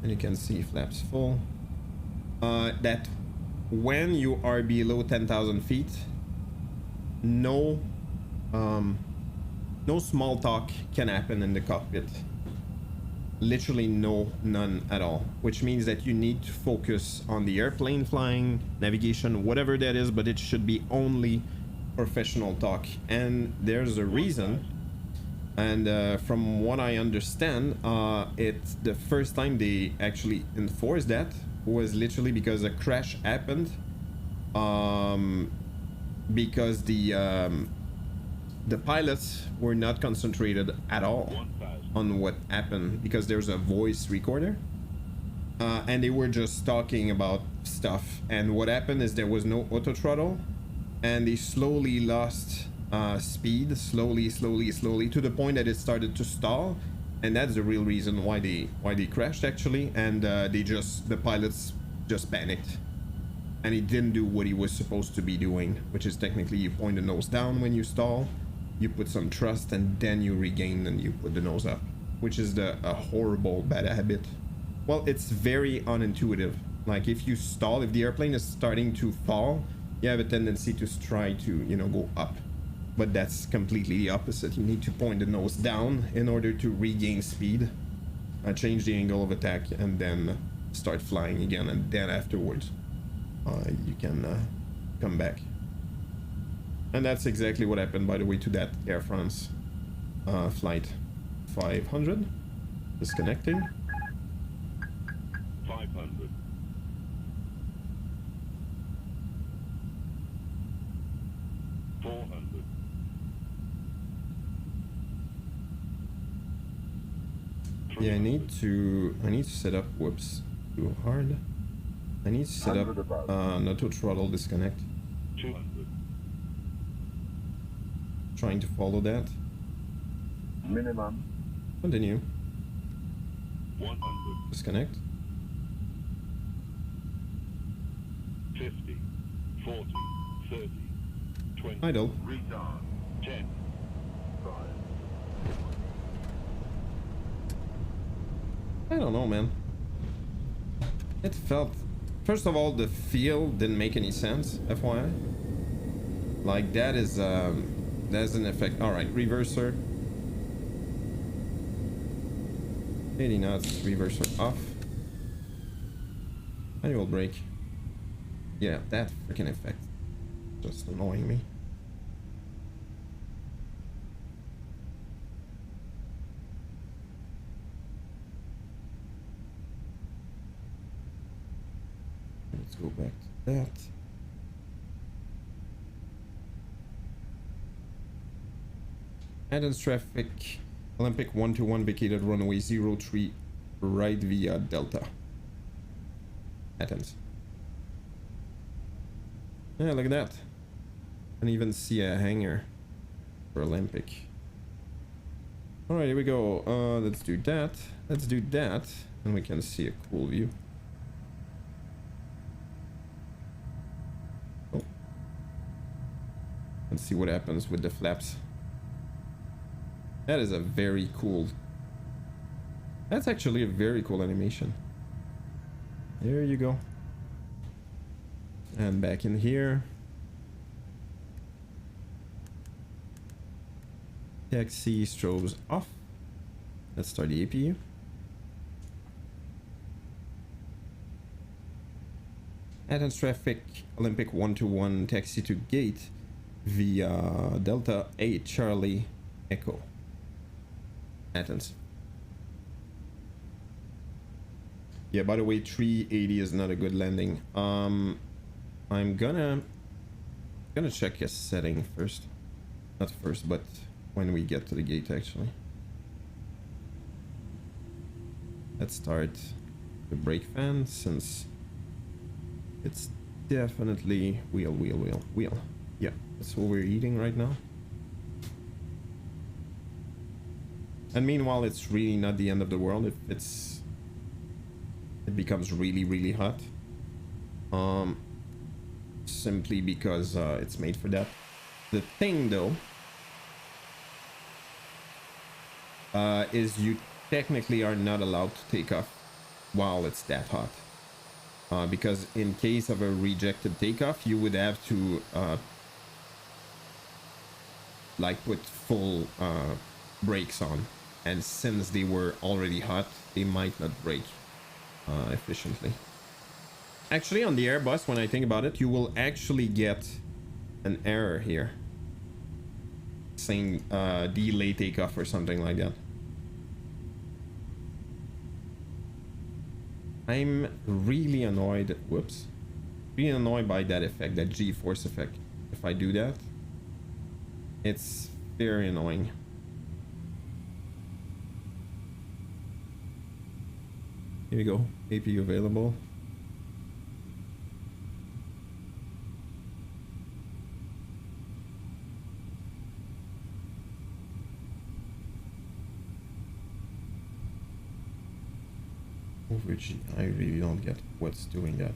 And you can see flaps full. That when you are below 10,000 feet, no small talk can happen in the cockpit. Literally none at all. Which means that you need to focus on the airplane flying, navigation, whatever that is, but it should be only professional talk. And there's a reason, and from what I understand, it's the first time they actually enforced that was literally because a crash happened, because the pilots were not concentrated at all on what happened, because there's a voice recorder, and they were just talking about stuff. And what happened is there was no auto throttle, and they slowly lost speed, slowly to the point that it started to stall. And that's the real reason why they crashed, actually. And the pilots just panicked, and he didn't do what he was supposed to be doing, which is technically you point the nose down when you stall, you put some thrust, and then you regain and you put the nose up, which is a horrible bad habit. Well, it's very unintuitive. Like if you stall, if the airplane is starting to fall, you have a tendency to try to, you know, go up. But that's completely the opposite. You need to point the nose down in order to regain speed, change the angle of attack, and then start flying again. And then afterwards, you can come back. And that's exactly what happened, by the way, to that Air France flight 500. Disconnecting. 400. Yeah, I need to set up, whoops, too hard. I need to set up auto throttle disconnect. 200. Trying to follow that. Minimum. Continue. 100. Disconnect. 50. 40. 30. 20. Idle. Retard. 10. 5. I don't know, man. It felt... First of all, the feel didn't make any sense, FYI. Like, that is, that's an effect. Alright, reverser. 80 knots, reverser off. Manual brake. Yeah, that freaking effect. Just annoying me. Let's go back to that. Athens traffic. Olympic 121 vacated runway 03 right via Delta. Athens. Yeah, look at that. And even see a hangar for Olympic. Alright, here we go. Let's do that. Let's do that. And we can see a cool view. Oh. Let's see what happens with the flaps. That is a very cool... That's actually a very cool animation. There you go. And back in here. Taxi strobes off. Let's start the APU. Athens traffic, Olympic 121 taxi to gate via Delta 8 Charlie Echo. Athens. Yeah, by the way, 380 is not a good landing. I'm gonna check a setting first. Not first, but when we get to the gate, actually. Let's start the brake fan, since it's definitely wheel. Yeah, that's what we're eating right now. And meanwhile, it's really not the end of the world if it becomes really hot. Simply because it's made for that. The thing though is you technically are not allowed to take off while it's that hot. Because in case of a rejected takeoff, you would have to like put full brakes on. And since they were already hot, they might not brake efficiently. Actually, on the Airbus, when I think about it, you will actually get an error here saying delay takeoff or something like that. I'm really annoyed, whoops, really annoyed by that effect, that G-force effect. If I do that, it's very annoying. Here we go, APU available. Overg, I really don't get what's doing that.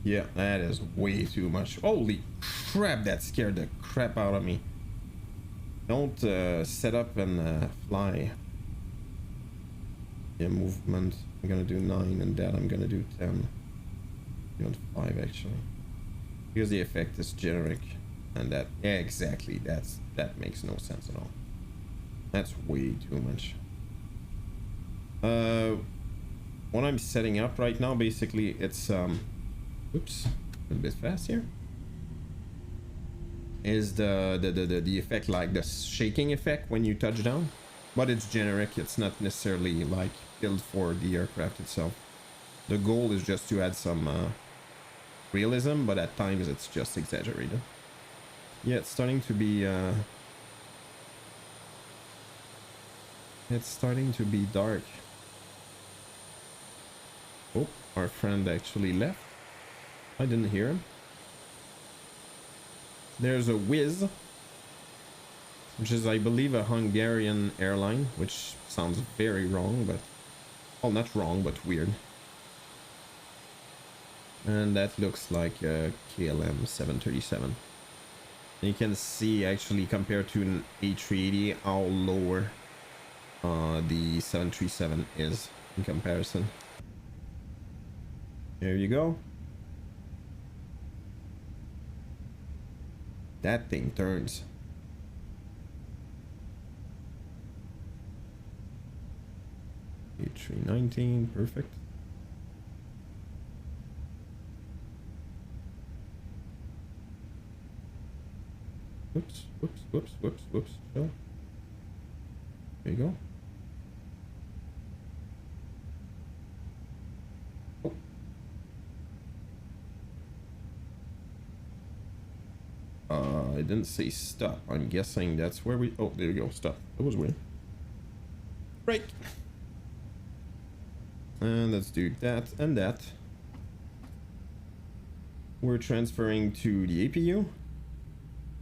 Yeah, that is way too much. Holy crap, that scared the crap out of me. Don't set up and fly. Yeah, movement. I'm gonna do 9, and that I'm gonna do 10. Even 5 actually. Because the effect is generic. And that, yeah, exactly. That makes no sense at all. That's way too much. What I'm setting up right now, basically, it's oops, a bit fast here. Is the effect like the shaking effect when you touch down, but it's generic. It's not necessarily like built for the aircraft itself. The goal is just to add some realism, but at times it's just exaggerated. Yeah, it's starting to be It's starting to be dark. Oh, our friend actually left. I didn't hear him. There's a Wizz, which is, I believe, a Hungarian airline, which sounds very wrong, but... well, not wrong, but weird. And that looks like a KLM 737. And you can see, actually, compared to an A380, how lower the 737 is in comparison. There you go. That thing turns. A319, perfect. Whoops, whoops, whoops, whoops, whoops. Chill. There you go. I didn't say stop. I'm guessing that's where we... oh, there you go. Stop. That was weird. Break. And let's do that and that. We're transferring to the APU.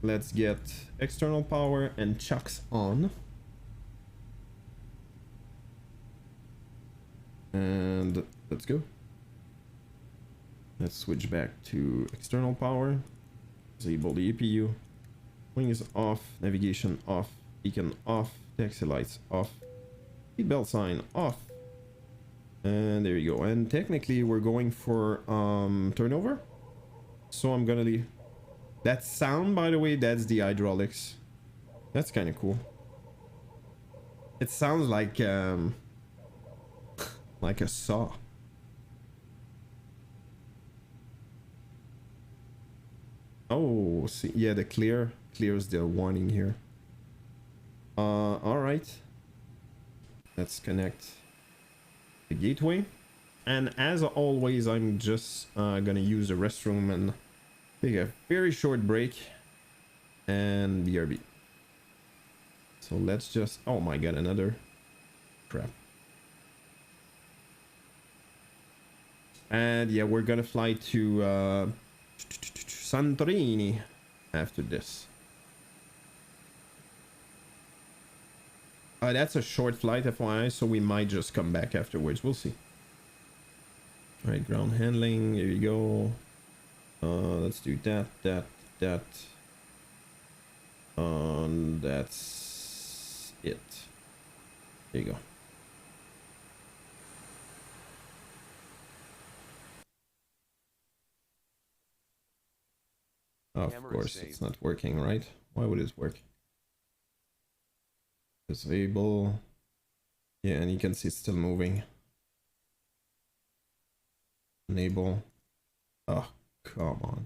Let's get external power and chucks on. And let's go. Let's switch back to external power. Disable the APU. Wing is off, navigation off, beacon off, taxi lights off, seatbelt sign off. And there you go. And technically we're going for turnover. So I'm gonna leave. That sound, by the way, that's the hydraulics. That's kind of cool. It sounds like a saw. Oh, see, yeah, the clears the warning here. All right. Let's connect the gateway. And as always, I'm just gonna use the restroom and take a very short break and BRB. So let's just... oh my god, another crap. And yeah, we're gonna fly to Santorini after this. That's a short flight, FYI, so we might just come back afterwards. We'll see. All right, ground handling. There you go. Let's do that. That's it. There you go. Of course, it's not working, right? Why would it work? Disable. Yeah, and you can see it's still moving. Enable. Oh, come on.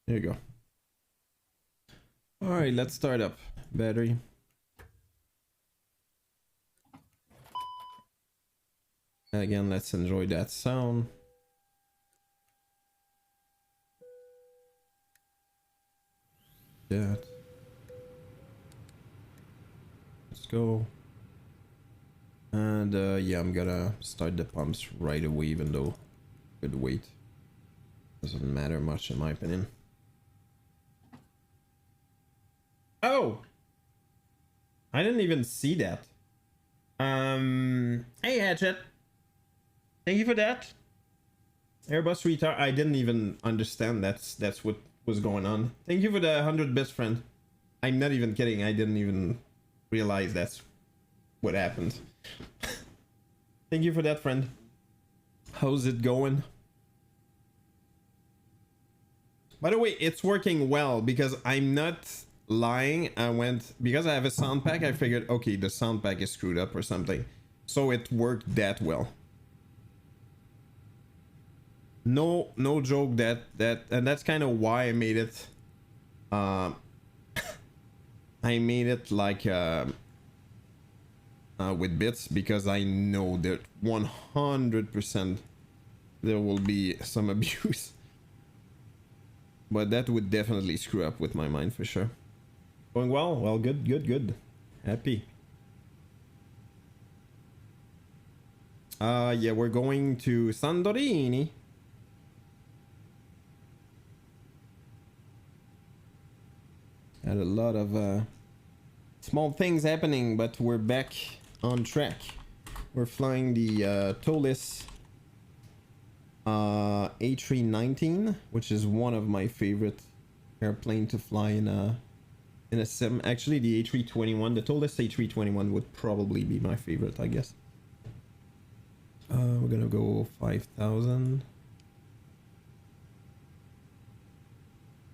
There you go. All right, let's start up. Battery. Again, let's enjoy that sound. That. Let's go. And yeah, I'm gonna start the pumps right away, even though good wait. Doesn't matter much in my opinion. Oh! I didn't even see that. Hey Hatchet. Thank you for that. Airbus retard. I didn't even understand that's what was going on. Thank you for the 100 bits, friend. I'm not even kidding. I didn't even realize that's what happened. Thank you for that, friend. How's it going? By the way, it's working well because I'm not lying. I went because I have a sound pack. I figured, okay, the sound pack is screwed up or something, so it worked that well. No joke. That and that's kind of why I made it I made it like with bits because I know that 100% there will be some abuse. But that would definitely screw up with my mind for sure. Going well? Well, good, good, good. Happy. Yeah, we're going to Santorini. Had a lot of small things happening, but we're back on track. We're flying the Toliss A319, which is one of my favorite airplane to fly in a sim. Actually, the A321, the Toliss A321 would probably be my favorite, I guess. We're gonna go 5,000.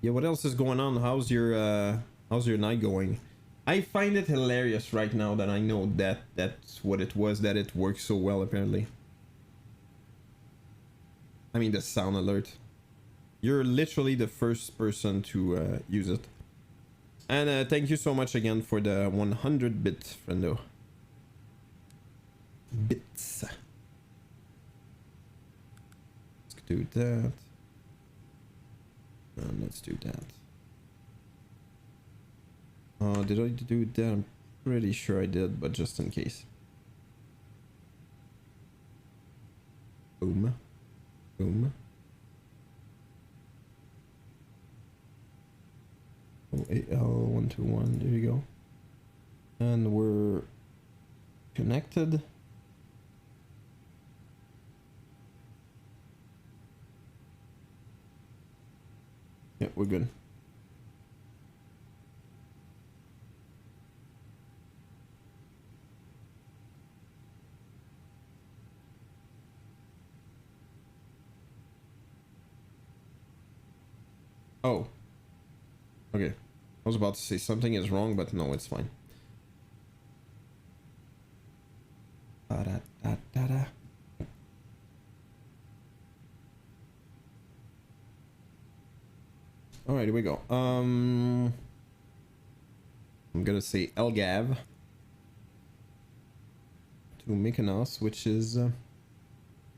Yeah, what else is going on? How's your night going? I find it hilarious right now that I know that that's what it was, that it works so well apparently. I mean, the sound alert. You're literally the first person to use it. And thank you so much again for the 100 bit, friendo. Bits. Let's do that. And let's do that. Did I do that? I'm pretty sure I did, but just in case. Boom. Boom. OAL121, there you go. And we're connected. Yeah, we're good. Oh. Okay. I was about to say something is wrong, but no, it's fine. Ba-da-da-da-da. All right, here we go. I'm gonna say Elgav to Mykonos, which is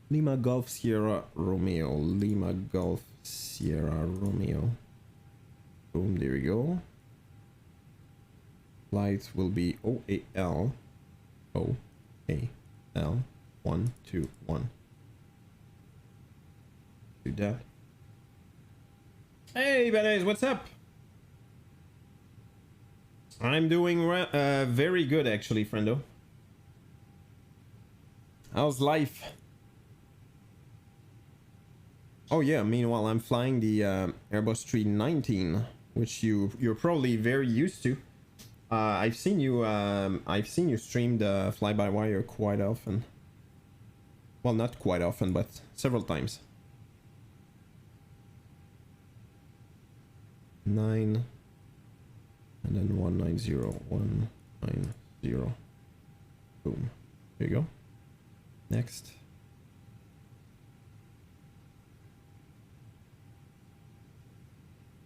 Lima Golf Sierra Romeo. Lima Golf Sierra Romeo. Boom, there we go. Flight will be OAL 121. Do that. Hey, Badass, what's up? I'm doing very good, actually, friendo. How's life? Oh yeah, meanwhile, I'm flying the Airbus 319, which you're probably very used to. I've seen you stream the fly-by-wire quite often. Well, not quite often, but several times. 9 and then 190, 190. Boom. There you go. Next.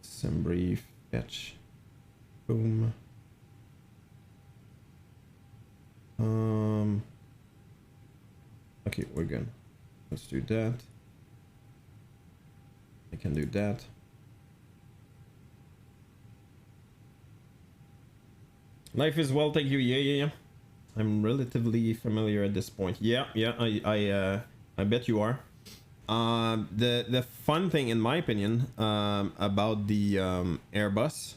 Some brief fetch. Boom. Okay, we're good. Let's do that. I can do that. Life is well, thank you. Yeah. I'm relatively familiar at this point. Yeah. I bet you are. The fun thing, in my opinion, about the Airbus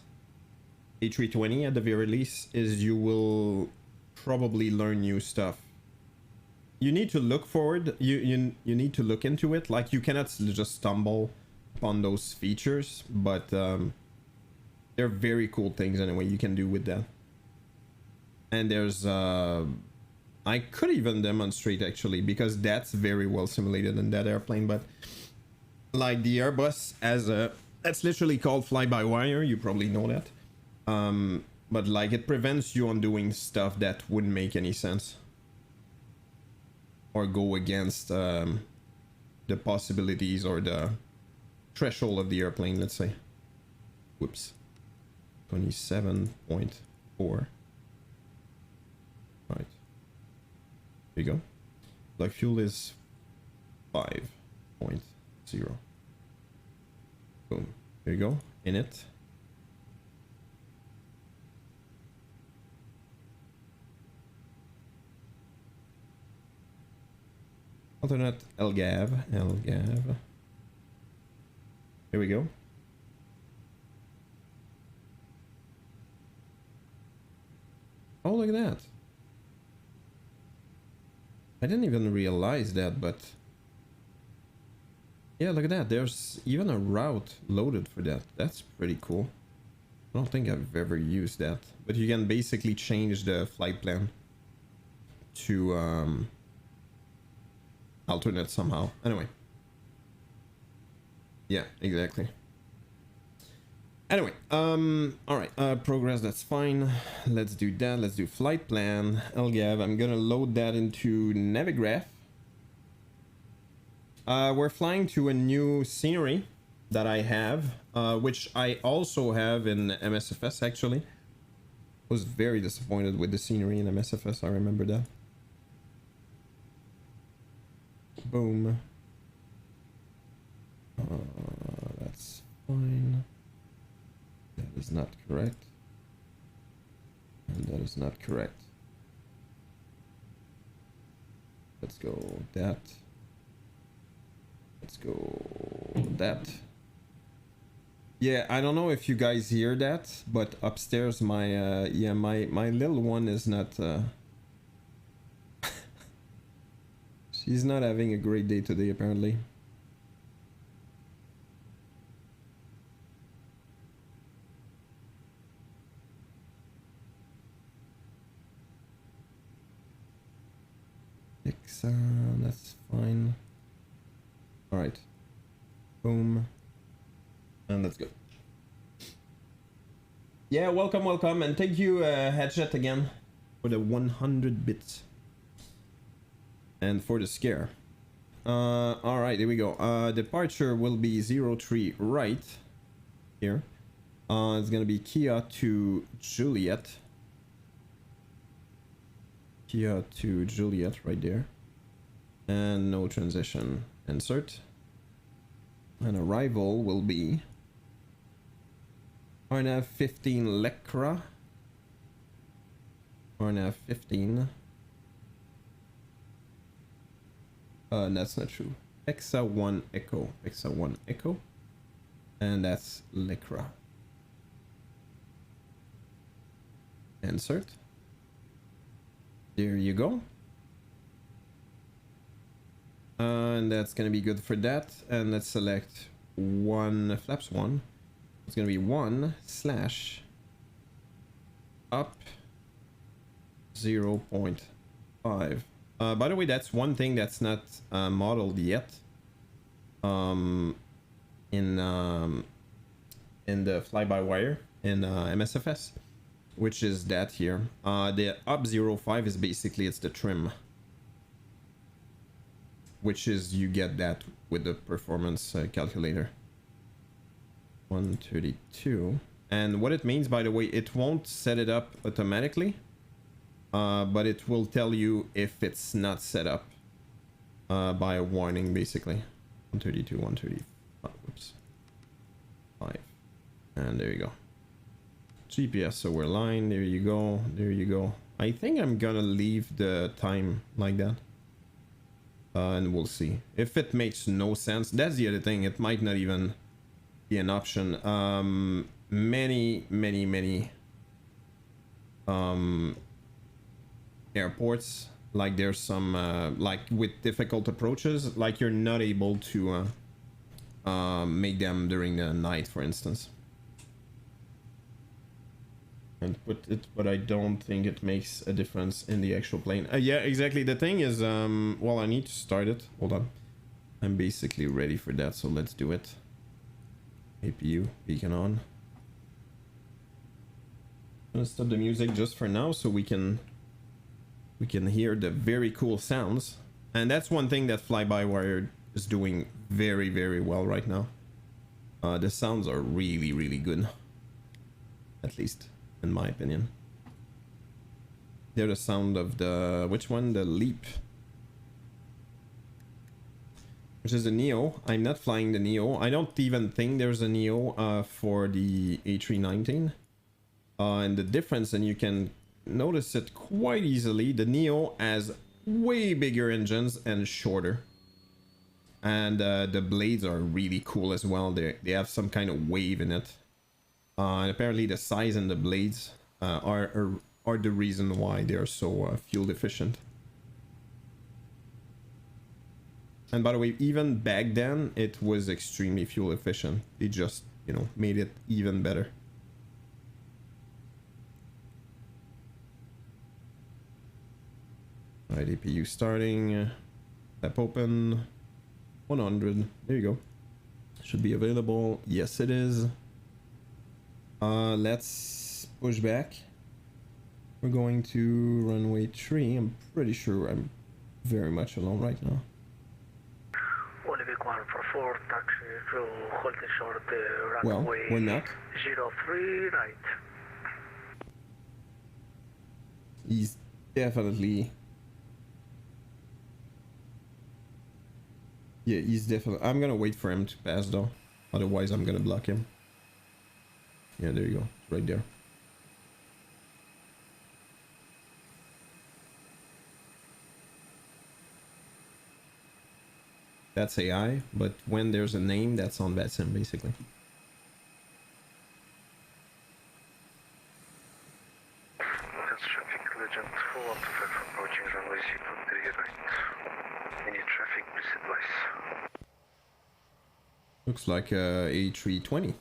A320 at the very least is you will probably learn new stuff. You need to look forward. You need to look into it. Like, you cannot just stumble upon those features, but they're very cool things anyway you can do with that. And there's I could even demonstrate actually, because that's very well simulated in that airplane. But like the Airbus as a, that's literally called fly-by-wire, you probably know that. But like, it prevents you on doing stuff that wouldn't make any sense or go against the possibilities or the threshold of the airplane, let's say. Whoops. 27 point. 4. Right. There you go. Like fuel is 5.0. Boom. There you go. In it. Alternate LGAV. Here we go. Oh, look at that. I didn't even realize that, but yeah, look at that. There's even a route loaded for that. That's pretty cool. I don't think I've ever used that, but you can basically change the flight plan to alternate somehow. Anyway. Yeah, exactly. Anyway, all right, progress, that's fine. Let's do that. Let's do flight plan, LGAV. I'm gonna load that into Navigraph. We're flying to a new scenery that I have, which I also have in MSFS, actually. Was very disappointed with the scenery in MSFS, I remember that. Boom. That's fine. That is not correct. And that is not correct. Let's go that. Let's go that. Yeah, I don't know if you guys hear that, but upstairs my yeah, my little one is not she's not having a great day today, apparently. That's fine. All right. Boom. And let's go. Yeah, welcome, and thank you, Hatchet, again for the 100 bits and for the scare. All right, here we go. Departure will be 03 right here. It's gonna be Kia to Juliet. Kia to Juliet right there. And no transition. Insert. And arrival will be RNAV 15 Lekra. RNAV 15. That's not true. Exa 1 Echo. Exa 1 Echo. And that's Lekra. Insert. There you go. And that's gonna be good for that. And let's select one flaps 1. It's gonna be 1 slash up 0.5. By the way, that's one thing that's not modeled yet in the fly-by-wire in MSFS, which is that here. The up 0.5 is basically, it's the trim, which is, you get that with the performance calculator. 132. And what it means, by the way, it won't set it up automatically, but it will tell you if it's not set up by a warning, basically. 132, 135, whoops, 5. And there you go. GPS, so we're aligned. There you go. There you go. I think I'm gonna leave the time like that. And we'll see. If it makes no sense, that's the other thing. It might not even be an option. Many airports, like there's some like with difficult approaches, like you're not able to make them during the night, for instance. And put it, but I don't think it makes a difference in the actual plane. Yeah, exactly. The thing is, well, I need to start it. Hold on. I'm basically ready for that, so let's do it. APU beacon on. I'm gonna stop the music just for now, so we can hear the very cool sounds. And that's one thing that fly-by-wire is doing very, very well right now. The sounds are really, really good, at least in my opinion. They're the sound of the, which one? The Leap. Which is a Neo. I'm not flying the Neo. I don't even think there's a Neo for the A319. And the difference, and you can notice it quite easily, the Neo has way bigger engines and shorter. And the blades are really cool as well. They have some kind of wave in it. And apparently the size and the blades are the reason why they are so fuel efficient. And by the way, even back then, it was extremely fuel efficient. They just, you know, made it even better. Alright, APU starting. Tap open. 100. There you go. Should be available. Yes, it is. Let's push back. We're going to runway 3. I'm pretty sure I'm very much alone right now. Well, we're not. 03 right. He's definitely... Yeah, he's definitely... I'm gonna wait for him to pass though. Otherwise, I'm gonna block him. Yeah, there you go. It's right there. That's AI, but when there's a name, that's on VATSIM basically. That's traffic legend 415 approaching runway 03 right. Any traffic, please advise. Looks like a A320.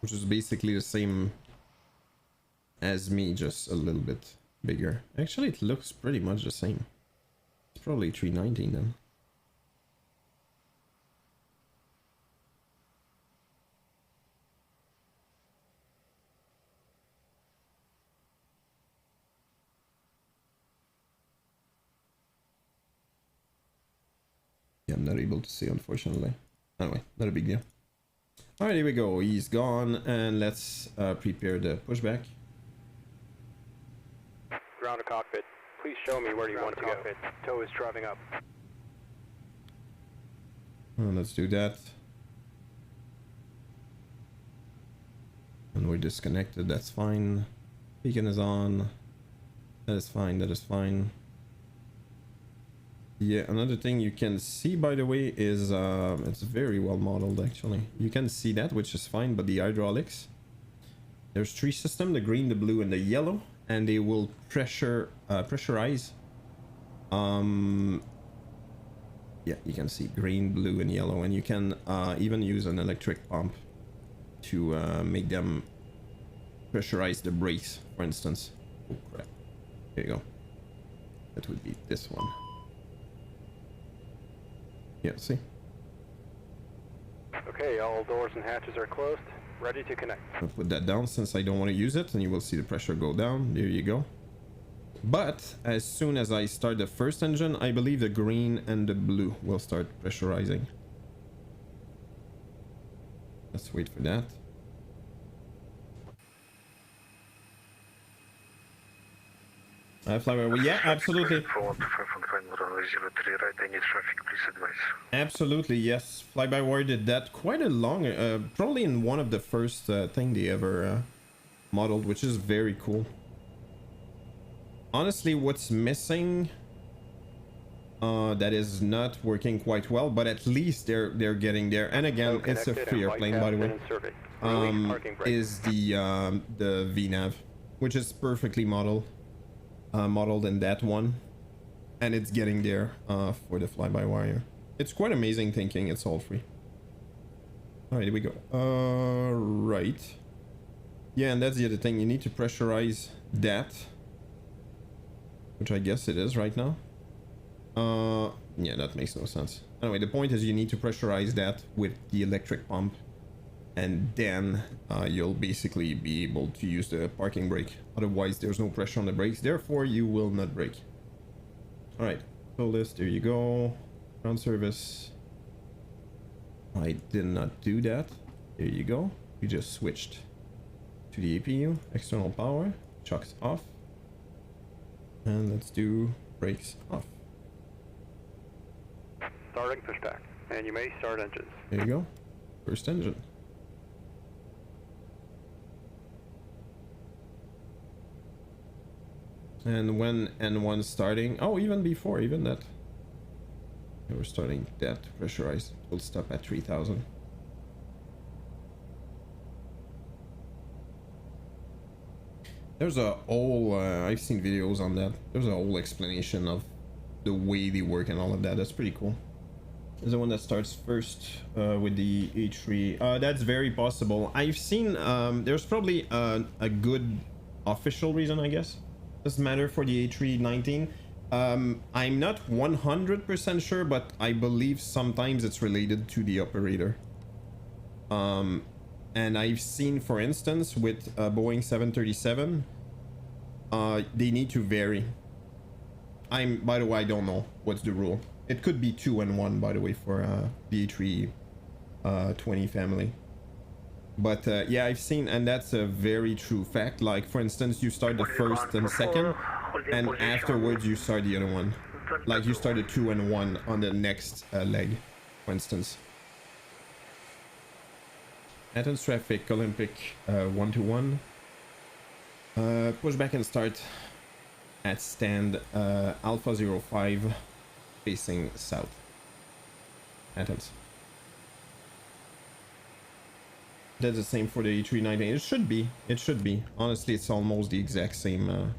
Which is basically the same as me, just a little bit bigger. Actually, it looks pretty much the same. It's probably 319 then. Yeah, I'm not able to see, unfortunately. Anyway, not a big deal. Alright, here we go. He's gone, and let's prepare the pushback. Ground to cockpit. Please show me where you want to go. Tow is driving up. Let's do that. And we're disconnected, that's fine. Beacon is on. That is fine, that is fine. Yeah, another thing you can see, by the way, is it's very well modeled actually. You can see that, which is fine, but the hydraulics. There's 3 systems, the green, the blue, and the yellow, and they will pressurize. Yeah, you can see green, blue, and yellow, and you can even use an electric pump to make them pressurize the brakes, for instance. Oh crap. There you go. That would be this one. Yeah, see? Okay, all doors and hatches are closed. Ready to connect. I'll put that down since I don't want to use it, and you will see the pressure go down. There you go. But as soon as I start the first engine, I believe the green and the blue will start pressurizing. Let's wait for that. Flyby, yeah, absolutely. Absolutely, yes. Fly-by-wire did that quite a long, probably in one of the first thing they ever modeled, which is very cool. Honestly, what's missing that is not working quite well, but at least they're getting there. And again, it's a free airplane, by the way. Is the VNAV, which is perfectly modeled in that one, and it's getting there for the fly-by-wire. It's quite amazing thinking it's all free. All right, here we go. Right. Yeah, and that's the other thing. You need to pressurize that, which I guess it is right now. Yeah, that makes no sense. Anyway, the point is you need to pressurize that with the electric pump, and then you'll basically be able to use the parking brake. Otherwise, there's no pressure on the brakes, therefore you will not brake. All right, Toliss, there you go. Ground service. I did not do that. There you go. We just switched to the APU. External power, chucks off. And let's do brakes off. Starting pushback, and you may start engines. There you go. First engine. And when N1 starting, oh, even before, even that. Okay, we're starting that pressurized. We'll stop at 3000. There's a whole, I've seen videos on that. There's a whole explanation of the way they work and all of that. That's pretty cool. There's the one that starts first with the H3. That's very possible. I've seen, there's probably a good official reason, I guess. Doesn't matter for the A319. I'm not 100% sure, but I believe sometimes it's related to the operator. And I've seen, for instance, with Boeing 737, they need to vary. By the way, I don't know what's the rule. It could be 2 and 1, by the way, for the A320 family. But yeah, I've seen, and that's a very true fact. Like, for instance, you start the first and second, and afterwards you start the other one. Like, you start a 2 and 1 on the next leg, for instance. Athens traffic, Olympic 121. Push back and start at stand Alpha 05 facing south. Athens. That's the same for the A319. It should be. It should be. Honestly, it's almost the exact same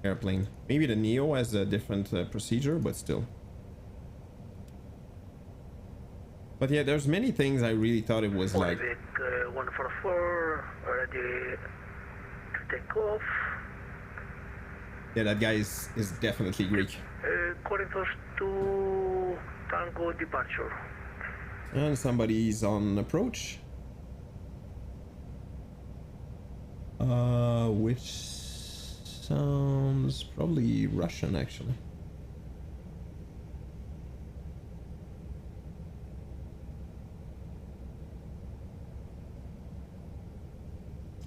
airplane. Maybe the Neo has a different procedure, but still. But yeah, there's many things I really thought it was like. 144, ready to take off. Yeah, that guy is definitely Greek. Corridors to Tango departure. And somebody's on approach. Which sounds probably Russian, actually.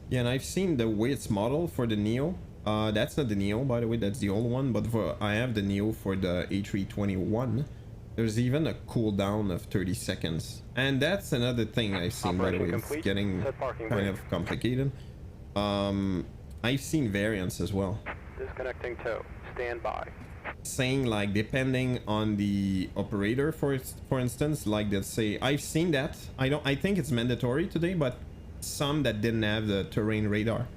Yeah, and I've seen the way it's modeled for the Neo. That's not the Neo, by the way, that's the old one, but I have the Neo for the A321. There's even a cooldown of 30 seconds. And that's another thing I've seen, by the way, it's getting kind of complicated. I've seen variants as well. Disconnecting tow. Stand by. Saying, like, depending on the operator, for instance, like, let's say, I've seen that. I think it's mandatory today, but some that didn't have the terrain radar,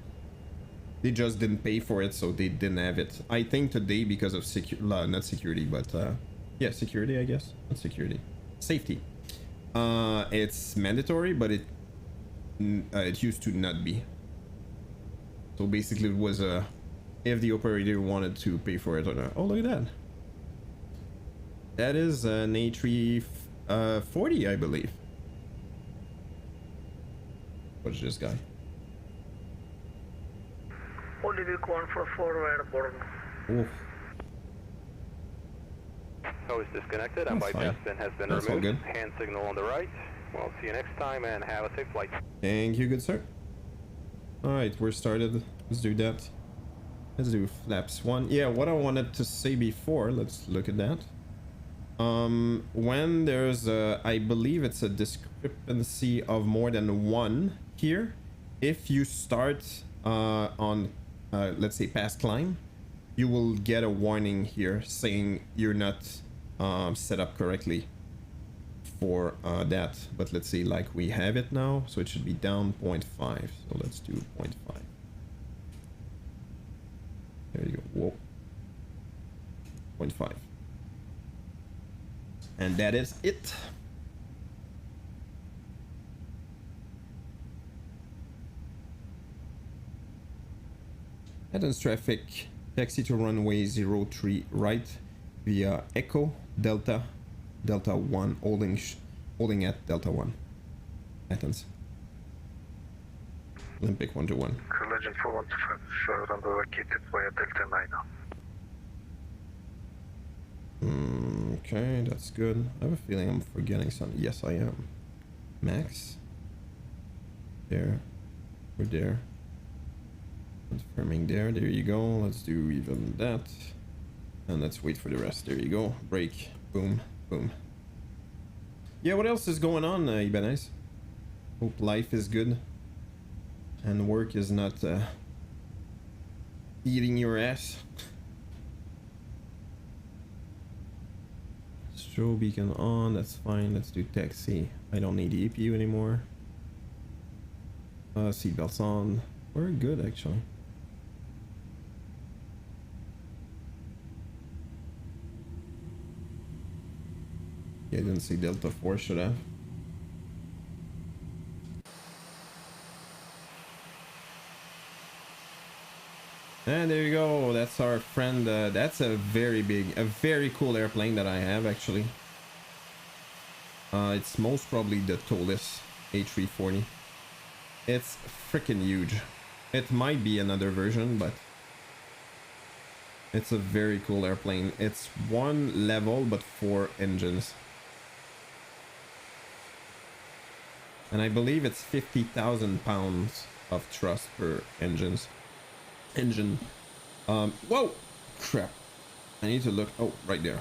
they just didn't pay for it, so they didn't have it. I think today, because of not security, but yeah, security, I guess, not security, safety, it's mandatory, but it used to not be. So basically it was if the operator wanted to pay for it or not. Oh, look at that. That is an A340, I believe. What's this guy? Only week 144 airborne. Oof. Tow is disconnected and bypass pin has been removed. All good. Hand signal on the right. We'll see you next time and have a safe flight. Thank you, good sir. Alright, we're started. Let's do that. Let's do flaps 1. Yeah, what I wanted to say before, let's look at that. When there's a, I believe it's a discrepancy of more than 1 here, if you start on, let's say, past climb, you will get a warning here saying you're not set up correctly for that. But let's see, like, we have it now, so it should be down 0.5. So let's do 0.5. There you go. Whoa. 0.5. And that is it. Athens traffic, taxi to runway 03 right via Echo Delta 1, holding at Delta 1. Athens. Olympic 121. Legend 415, runway vacated via Delta 9. Okay, that's good. I have a feeling I'm forgetting something. Yes, I am. Max. There. We're there. Confirming there. There you go. Let's do even that. And let's wait for the rest. There you go. Brake. Boom. Boom. Yeah, what else is going on, Ibanez? Hope life is good. And work is not eating your ass. Strobe beacon on. That's fine. Let's do taxi. I don't need the EPU anymore. Seatbelts on. We're good, actually. Yeah, I didn't see Delta 4, should I? And there you go. That's our friend. That's a very cool airplane that I have, actually. It's most probably the Toliss A340. It's freaking huge. It might be another version, but it's a very cool airplane. It's one level, but 4 engines. And I believe it's 50,000 pounds of thrust per engine. Whoa! Crap. I need to look. Oh, right there.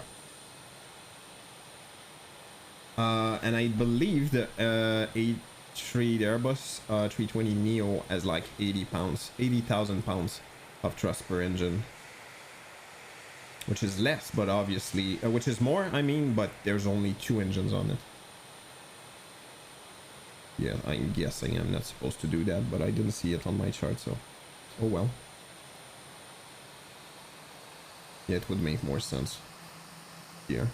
And I believe the A3, the Airbus 320 Neo has like 80,000 pounds of thrust per engine. Which is less, but obviously, which is more, I mean, but there's only 2 engines on it. Yeah, I'm guessing I'm not supposed to do that, but I didn't see it on my chart, so oh well. Yeah, it would make more sense here.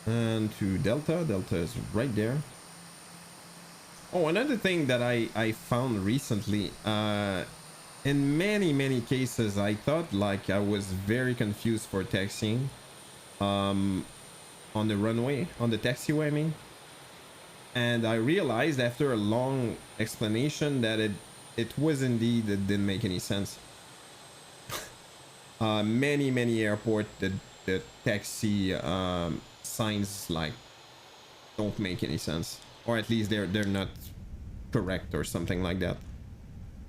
And to Delta. Delta is right there. Oh, another thing that I found recently, in many cases I thought like I was very confused for taxiing on the runway, on the taxiway I mean, and I realized after a long explanation that it was indeed, it didn't make any sense. Many airport the taxi signs like don't make any sense, or at least they're not correct or something like that.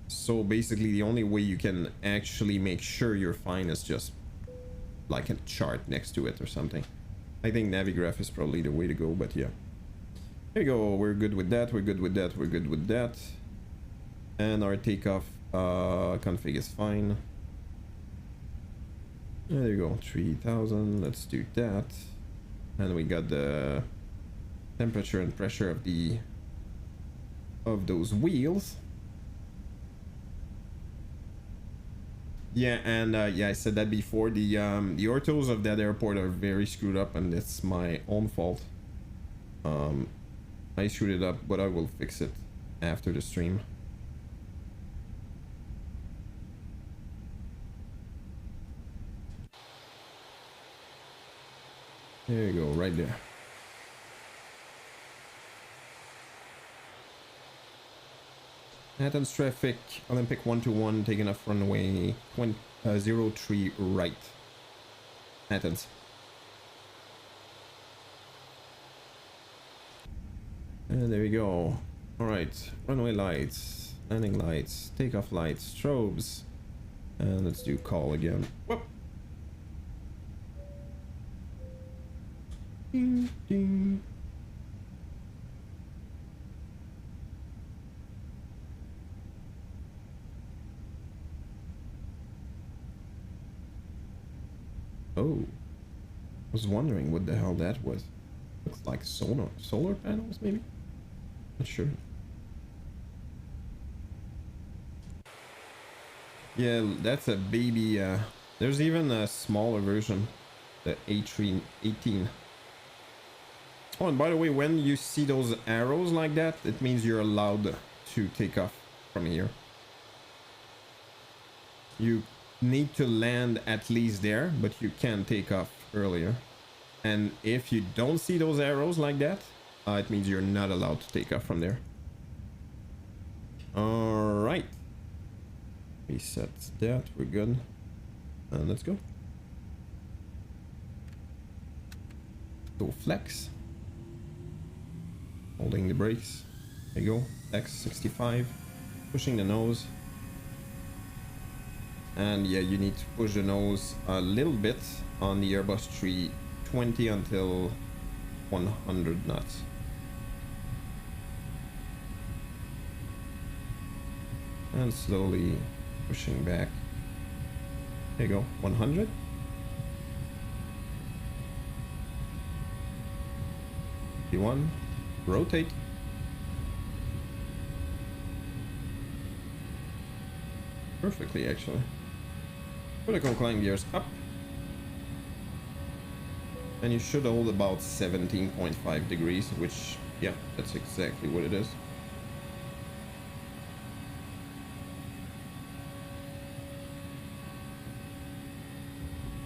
So basically the only way you can actually make sure you're fine is just like a chart next to it or something. I think Navigraph is probably the way to go, but yeah. There you go. We're good with that. We're good with that. We're good with that. And our takeoff config is fine. There you go. 3000. Let's do that. And we got the temperature and pressure of those wheels. Yeah, and yeah, I said that before. The orthos of that airport are very screwed up, and it's my own fault. I screwed it up, but I will fix it after the stream. There you go, right there. Athens traffic, Olympic 121, taking off runway 03 right. Athens. And there we go. Alright, runway lights, landing lights, takeoff lights, strobes. And let's do call again. Whoop. Ding, ding. Oh, I was wondering what the hell that was. Looks like solar panels, maybe? Not sure. Yeah, that's a baby. There's even a smaller version, the A318. Oh, and by the way, when you see those arrows like that, it means you're allowed to take off from here. You need to land at least there, but you can take off earlier. And if you don't see those arrows like that, it means you're not allowed to take off from there. All right, reset that. We're good. And let's go. So flex. Holding the brakes. There you go. Flex 65. Pushing the nose. And yeah, you need to push the nose a little bit on the Airbus 320 until 100 knots. And slowly pushing back. There you go, 100. One, rotate. Perfectly, actually. Vertical climb gears up. And you should hold about 17.5 degrees, which, yeah, that's exactly what it is.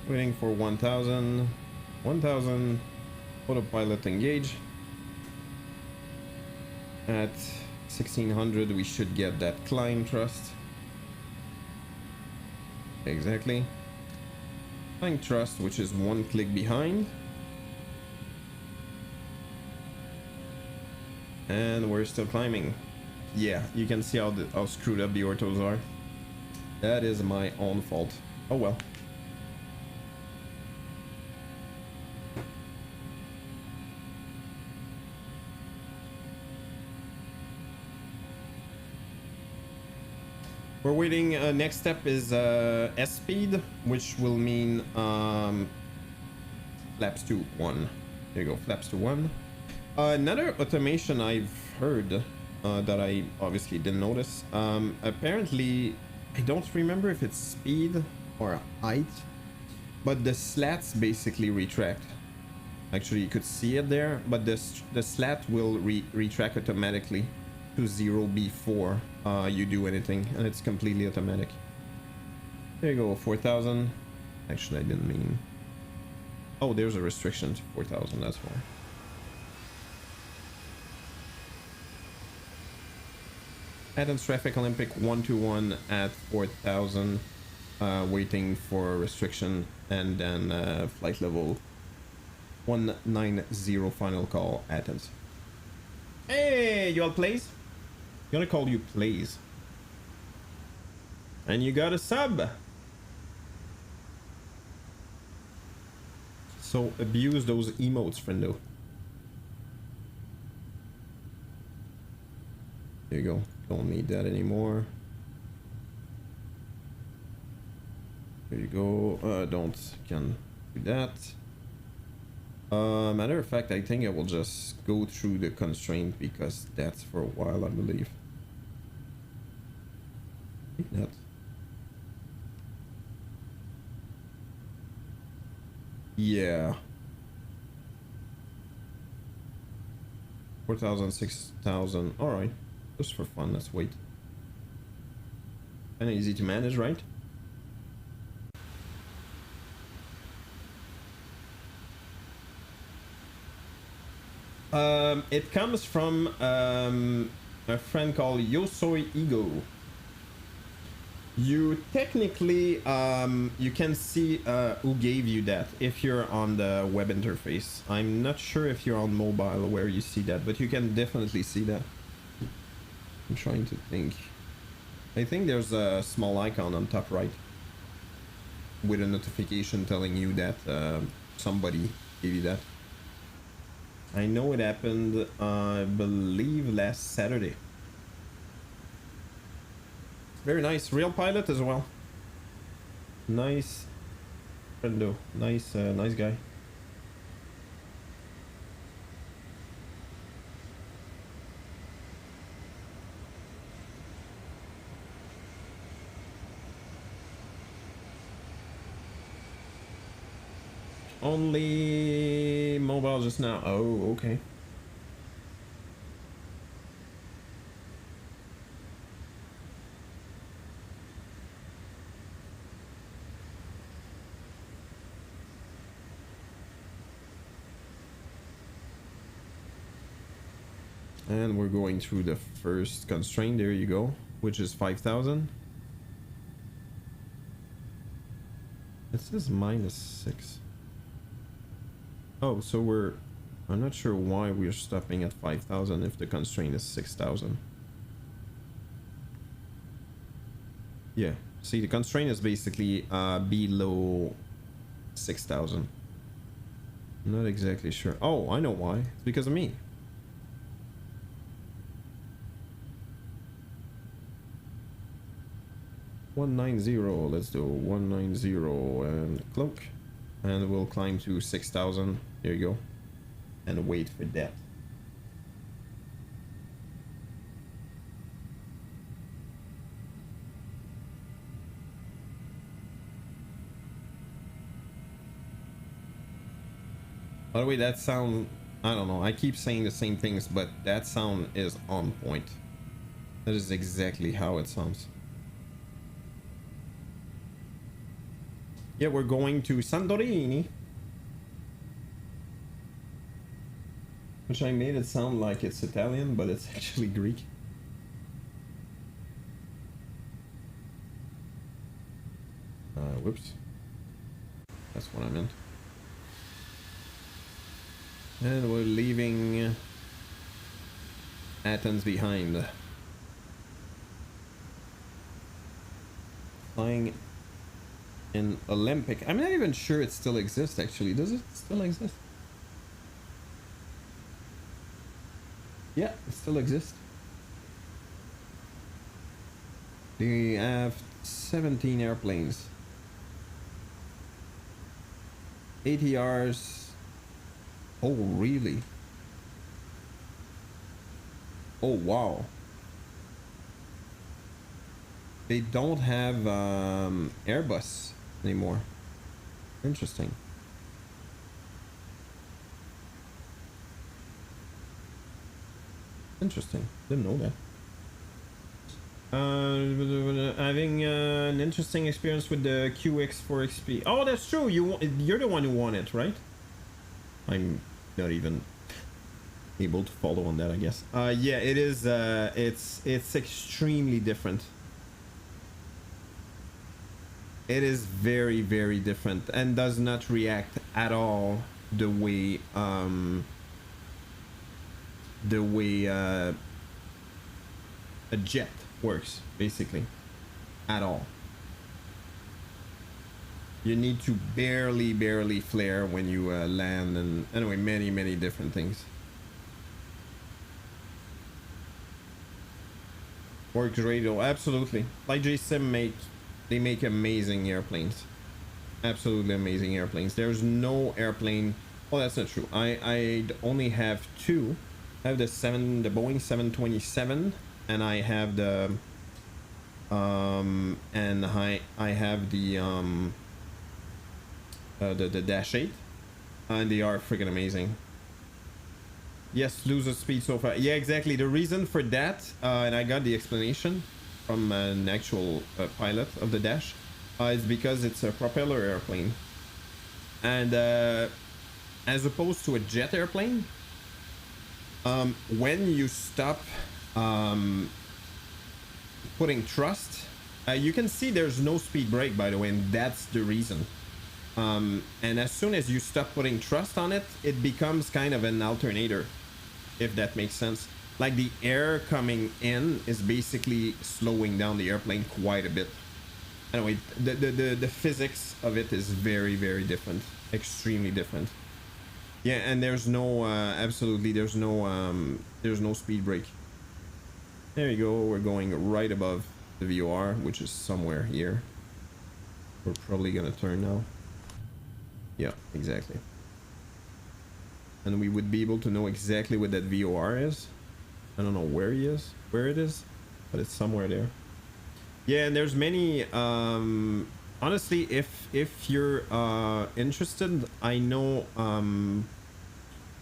Waiting for 1000. 1000. Autopilot engage. At 1600 we should get that climb thrust. Exactly. Climb thrust, which is one click behind. And we're still climbing. Yeah, you can see how screwed up the orthos are. That is my own fault. Oh well. We're waiting. Next step is S speed, which will mean flaps to 1. There you go, flaps to 1. Another automation I've heard that I obviously didn't notice. Apparently, I don't remember if it's speed or height, but the slats basically retract. Actually, you could see it there, but the slat will retract automatically to 0 before you do anything, and it's completely automatic. There you go, 4000. Actually, I didn't mean. Oh, there's a restriction to 4000. That's why. Athens Traffic Olympic 121 at 4000. Waiting for a restriction, and then flight level 190 final call Athens. Hey, you all plays? Gonna call you plays. And you got a sub. So abuse those emotes, friendo. There you go. Don't need that anymore. There you go. Can do that. Matter of fact, I think I will just go through the constraint because that's for a while, I believe. I think not. Yeah. 4,000, 6,000. All right. Just for fun. Let's wait. Kinda easy to manage, right? It comes from a friend called Yosoi Ego. You technically you can see who gave you that if you're on the web interface. I'm not sure if you're on mobile where you see that, but you can definitely see that. I'm trying to think. I think there's a small icon on top right with a notification telling you that somebody gave you that. I know it happened, I believe, last Saturday. Very nice. Real pilot as well. Nice. Friendo. Nice, nice guy. Only mobile just now. Oh, okay. And we're going through the first constraint. There you go, which is 5,000. It says -6. Oh, so we're... I'm not sure why we're stopping at 5,000 if the constraint is 6,000. Yeah, see, the constraint is basically below 6,000. I'm not exactly sure. Oh, I know why. It's because of me. $190. Let's do $190 and cloak, and we'll climb to 6,000. There you go, and wait for that. By the way, that sound, I don't know, I keep saying the same things, but that sound is on point. That is exactly how it sounds. Yeah, we're going to Santorini. Which I made it sound like it's Italian, but it's actually Greek. Whoops. That's what I meant. And we're leaving Athens behind. Flying in Olympic. I'm not even sure it still exists actually. Does it still exist? Yeah, it still exists. They have 17 airplanes. ATRs. Oh, really? Oh, wow. They don't have Airbus anymore. Interesting. Interesting. Didn't know that. Having an interesting experience with the QX4XP. Oh, that's true. You're the one who won it, right? I'm not even able to follow on that, I guess. Yeah, it is. It's extremely different. It is very, very different and does not react at all the way a jet works, basically, at all. You need to barely flare when you land, and anyway, many different things. Works radio, absolutely. Like J-Sim they make amazing airplanes. Absolutely amazing airplanes. There's no airplane. Oh, that's not true. I only have two. I have the Boeing 727, and I have the and I have the Dash 8, and they are freaking amazing. Yes, lose the speed so far. Yeah, exactly. The reason for that, and I got the explanation from an actual pilot of the Dash, is because it's a propeller airplane, and as opposed to a jet airplane, when you stop putting thrust, you can see there's no speed brake, by the way, and that's the reason. And as soon as you stop putting thrust on it, it becomes kind of an alternator, if that makes sense. Like the air coming in is basically slowing down the airplane quite a bit. Anyway, the physics of it is very different, extremely different. Yeah, and there's no absolutely there's no speed brake. There you go. We're going right above the VOR, which is somewhere here. We're probably gonna turn now. Yeah, exactly. And we would be able to know exactly what that VOR is. I don't know where it is, but it's somewhere there. Yeah, and there's many, honestly, if you're interested, I know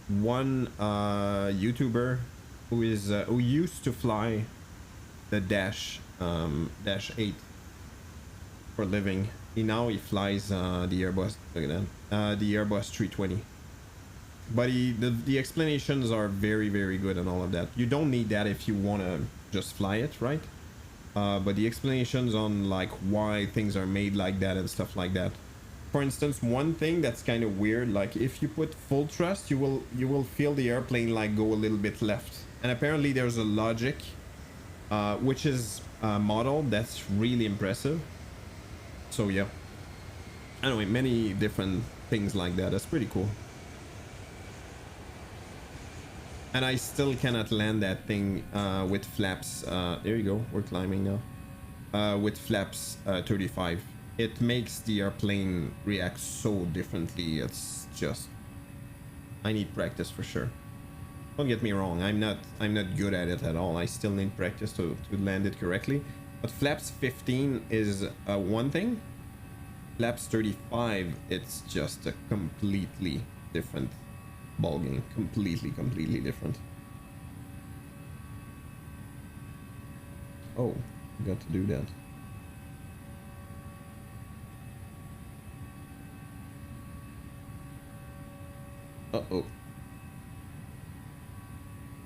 one YouTuber who used to fly the Dash 8 for a living. He flies the Airbus. Look at that, the Airbus 320. But the explanations are very good and all of that. You don't need that if you want to just fly it, right? But the explanations on like why things are made like that and stuff like that for instance, one thing that's kind of weird, like if you put full thrust, you will feel the airplane like go a little bit left, and apparently there's a logic which is modeled that's really impressive. So yeah, anyway, many different things like that. That's pretty cool. And I still cannot land that thing with flaps. There you go, we're climbing now. With flaps 35. It makes the airplane react so differently. It's just, I need practice for sure. Don't get me wrong, I'm not good at it at all. I still need practice to land it correctly. But flaps 15 is one thing. Flaps 35, it's just a completely different ballgame. Completely different. Oh, got to do that. Uh-oh.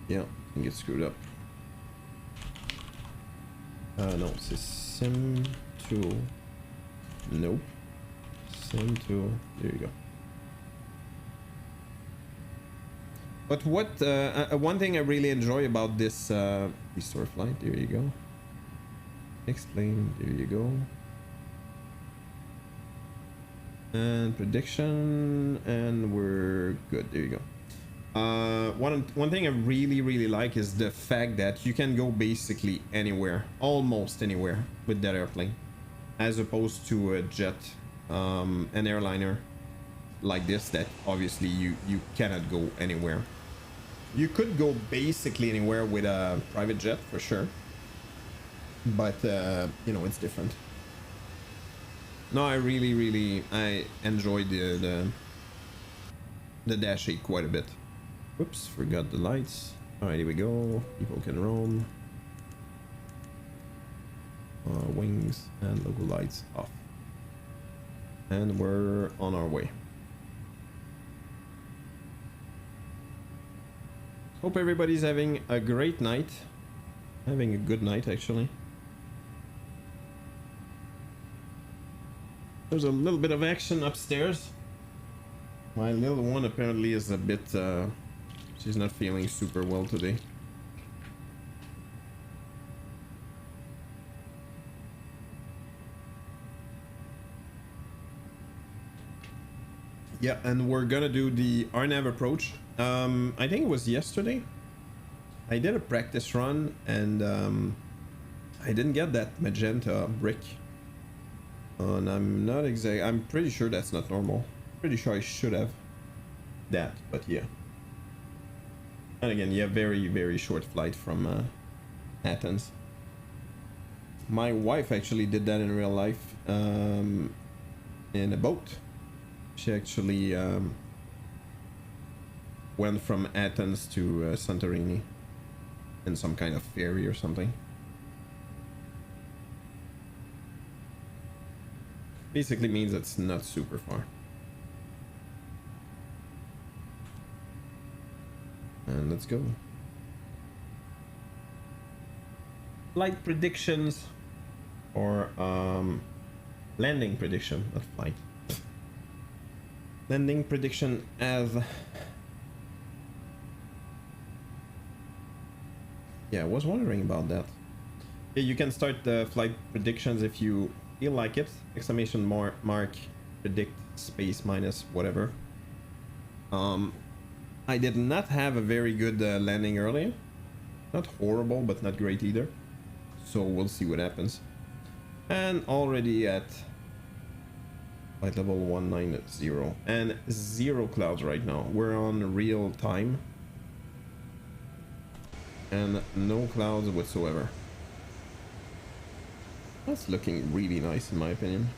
Yeah, can get screwed up. No, c'est sim 2. Nope. Sim 2. There you go. But what, one thing I really enjoy about this restore flight, there you go. Explain, there you go. And prediction, and we're good, there you go. One thing I really like is the fact that you can go basically anywhere, almost anywhere with that airplane, as opposed to a jet, an airliner like this that obviously you cannot go anywhere. You could go basically anywhere with a private jet for sure, but you know, it's different. No, I really I enjoyed the Dash 8 quite a bit. Whoops, forgot the lights. Alright, here we go. People can roam. Wings and logo lights off. And we're on our way. Hope everybody's having a great night. Having a good night, actually. There's a little bit of action upstairs. My little one apparently is a bit, she's not feeling super well today. Yeah, and we're gonna do the RNAV approach. I think it was yesterday. I did a practice run and I didn't get that magenta brick. And I'm pretty sure that's not normal. Pretty sure I should have that, but yeah. And again, yeah, very short flight from Athens. My wife actually did that in real life, in a boat. She actually went from Athens to Santorini in some kind of ferry or something. Basically means it's not super far. And let's go. Flight predictions, or landing prediction, not flight. Landing prediction as... Yeah, I was wondering about that. Yeah, you can start the flight predictions if you feel like it. Exclamation mark predict space minus whatever. I did not have a very good landing earlier. Not horrible, but not great either. So we'll see what happens. And already at flight level 190 and 0 clouds right now. We're on real time. And no clouds whatsoever. That's looking really nice in my opinion.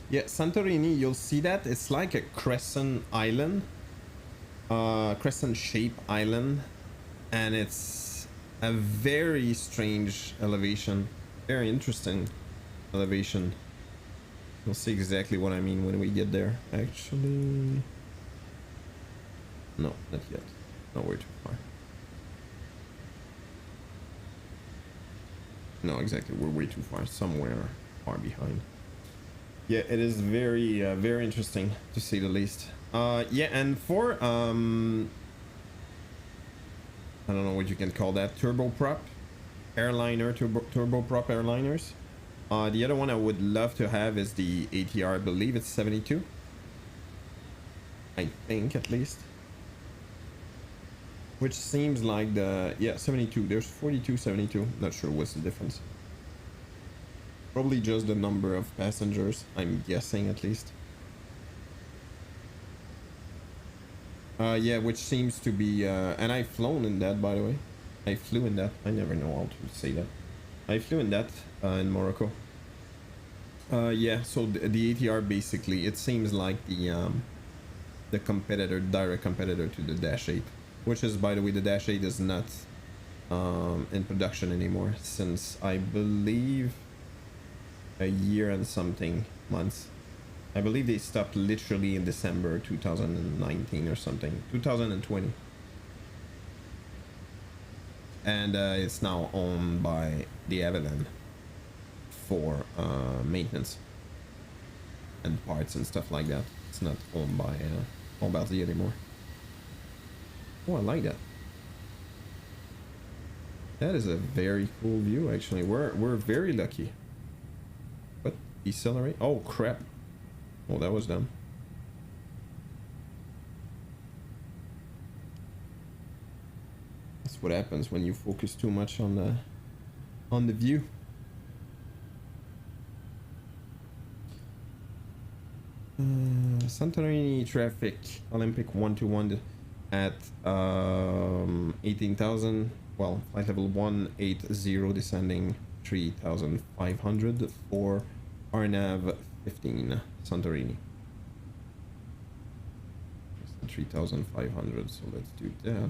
Yeah, Santorini, you'll see that it's like a crescent island, crescent shaped island, and it's a very strange elevation, very interesting elevation. You'll see exactly what I mean when we get there. Actually, No, not yet. No, we're too far. No, exactly. We're way too far. Somewhere far behind. Yeah, it is very, very interesting to say the least. Yeah, and for I don't know what you can call that, turboprop airliner, turboprop airliners. The other one I would love to have is the ATR. I believe it's 72. I think at least. Which seems like the, yeah, 72. There's 42, 72. Not sure what's the difference. Probably just the number of passengers, I'm guessing at least. Yeah, which seems to be, and I've flown in that, by the way. I flew in that. I never know how to say that. I flew in that in Morocco. Yeah, so the ATR basically, it seems like the competitor, direct competitor to the Dash 8, which is, by the way, the Dash 8 is not in production anymore since I believe a year and something months. I believe they stopped literally in December 2019 or something, 2020. And it's now owned by the Avalon for maintenance and parts and stuff like that. It's not owned by Bombardier anymore. Oh, I like that. That is a very cool view, actually. We're very lucky. What? Decelerate? Oh, crap. Oh, that was dumb. That's what happens when you focus too much on the view. Santorini traffic, Olympic 121 at 18,000. Well, flight level 180 descending 3,500 for RNAV 15 Santorini. 3,500, so let's do that.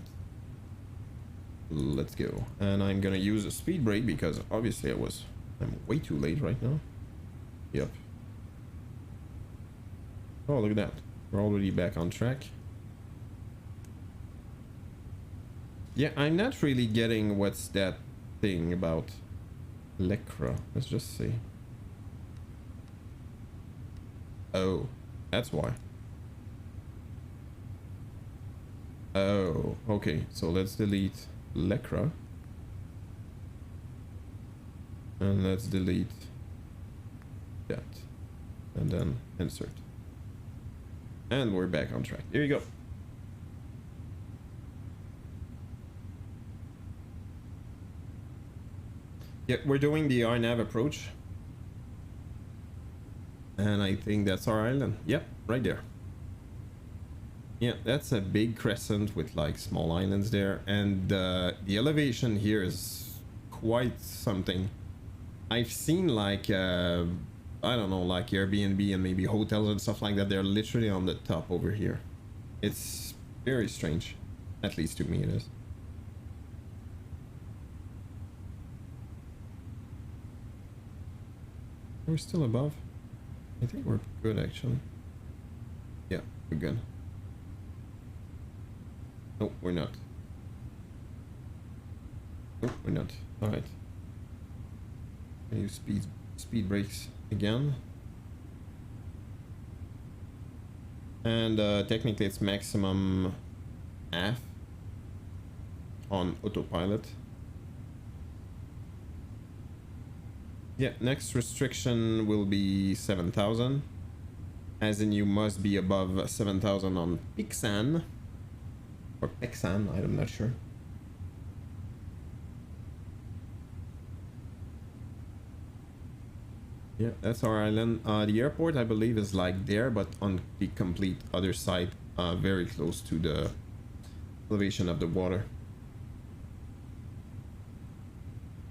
Let's go. And I'm gonna use a speed brake because obviously I'm way too late right now. Yep. Oh, look at that. We're already back on track. Yeah, I'm not really getting what's that thing about Lecra. Let's just see. Oh, that's why. Oh, okay. So let's delete Lecra. And let's delete that. And then insert. And we're back on track. There you go. Yeah, we're doing the RNAV approach. And I think that's our island. Yep, right there. Yeah, that's a big crescent with like small islands there. And the elevation here is quite something. I've seen like, I don't know, like Airbnb and maybe hotels and stuff like that. They're literally on the top over here. It's very strange. At least to me it is. We're still above. I think we're good actually. Yeah, we're good. No, we're not. No, we're not. Alright. Use speed brakes again. And technically it's maximum half on autopilot. Yeah, next restriction will be 7,000. As in you must be above 7,000 on Pixan. Or Pexan, I'm not sure. Yeah, that's our island. The airport, I believe, is like there, but on the complete other side, very close to the elevation of the water.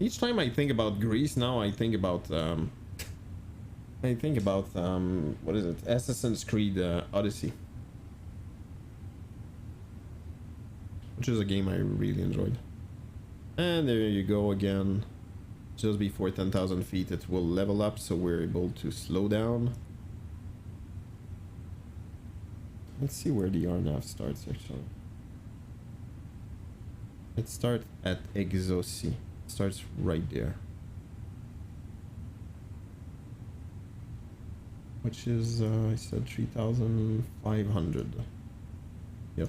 Each time I think about Greece now, I think about what is it? Assassin's Creed Odyssey, which is a game I really enjoyed. And there you go again. Just before 10,000 feet, it will level up, so we're able to slow down. Let's see where the RNAV starts actually. It starts at Exosi. It starts right there. Which is, I said 3,500. Yep.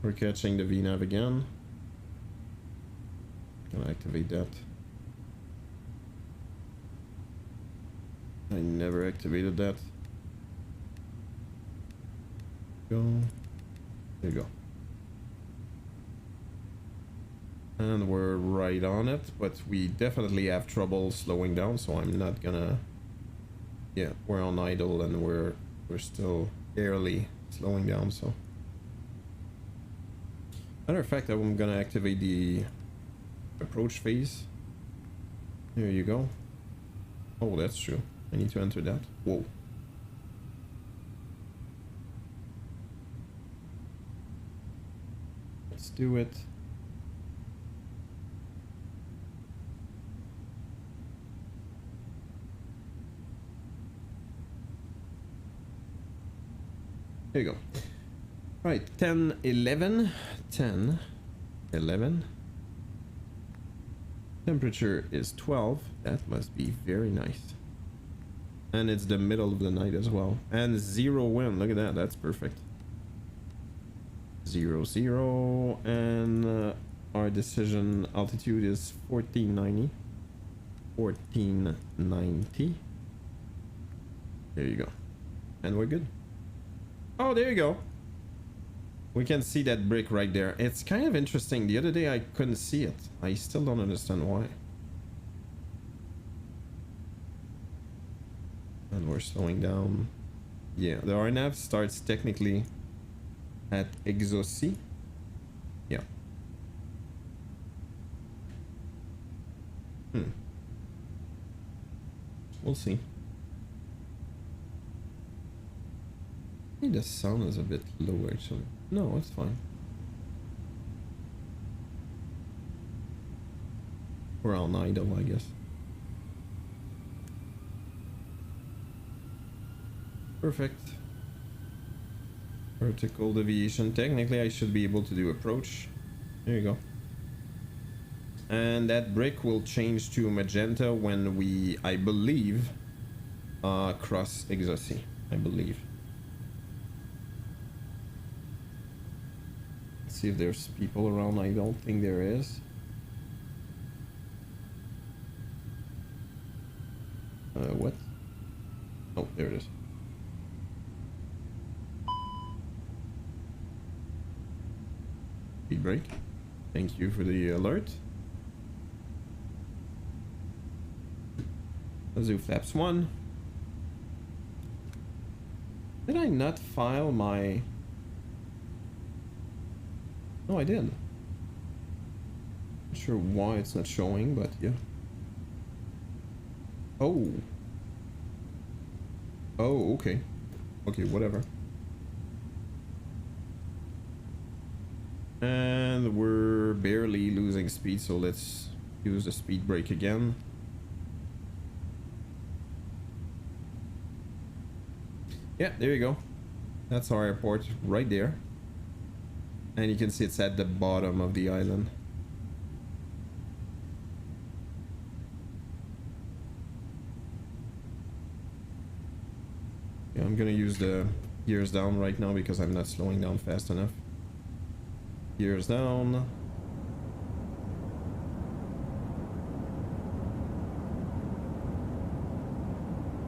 We're catching the VNAV again. Gonna activate that. I never activated that. Go. There you go. And we're right on it, but we definitely have trouble slowing down, so I'm not gonna... Yeah, we're on idle and we're still barely slowing down, so... Matter of fact, I'm gonna activate the approach phase. There you go. Oh, that's true. I need to enter that. Whoa. Let's do it. There you go. Right, 10, 11, 10, 11. Temperature is 12. That must be very nice. And it's the middle of the night as well. And 0 wind. Look at that. That's perfect. 0, 0. And our decision altitude is 1490. 1490. There you go. And we're good. Oh, there you go. We can see that brick right there. It's kind of interesting. The other day I couldn't see it. I still don't understand why. And we're slowing down. Yeah, the RNAV starts technically at Exosi. Yeah. We'll see. I think the sound is a bit low actually. No, it's fine. We're on idle, I guess. Perfect. Vertical deviation. Technically, I should be able to do approach. There you go. And that brick will change to magenta when we, I believe, cross Exosi. I believe. See if there's people around. I don't think there is. What? Oh, there it is. Speed brake. Thank you for the alert. Let's do flaps 1. Did I not file my... No, I did. Not sure why it's not showing, but yeah. Oh. Oh, okay. Okay, whatever. And we're barely losing speed, so let's use the speed brake again. Yeah, there you go. That's our airport right there. And you can see it's at the bottom of the island. Yeah, I'm gonna use the gears down right now because I'm not slowing down fast enough. Gears down.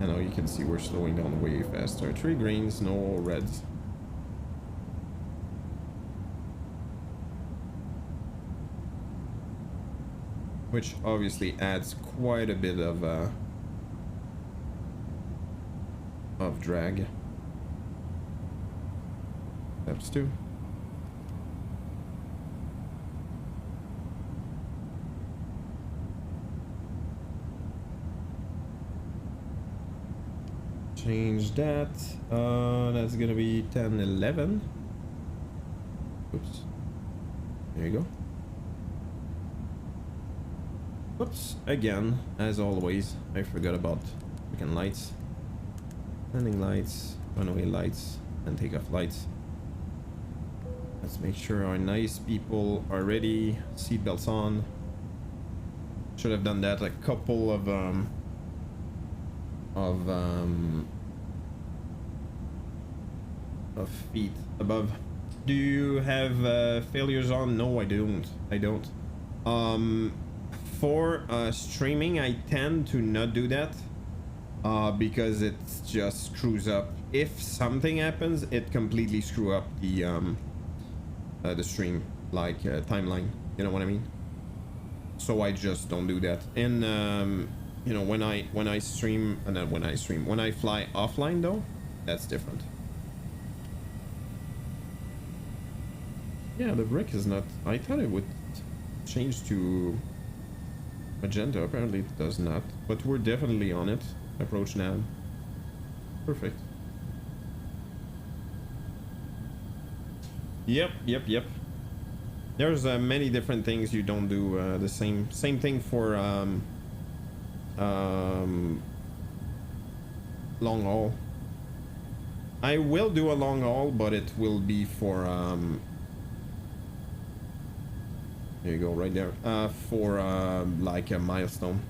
And now you can see we're slowing down way faster. 3 greens, no reds. Which obviously adds quite a bit of drag. Steps 2. Change that. That's gonna be 10, 11. Oops. There you go. Oops, again, as always, I forgot about Freaking lights. Landing lights, runway lights, and takeoff lights. Let's make sure our nice people are ready. Seatbelts on. Should have done that a couple of feet above. Do you have failures on? No, I don't. I don't. For streaming, I tend to not do that because it just screws up. If something happens, it completely screw up the stream, like timeline. You know what I mean? So I just don't do that. And you know, when I stream, and then when I fly offline though, that's different. Yeah, the brick is not. I thought it would change to magenta. Apparently it does not. But we're definitely on it. Approach nav. Perfect. Yep. There's many different things you don't do the same thing for long haul. I will do a long haul, but it will be for there you go, right there, for like a milestone.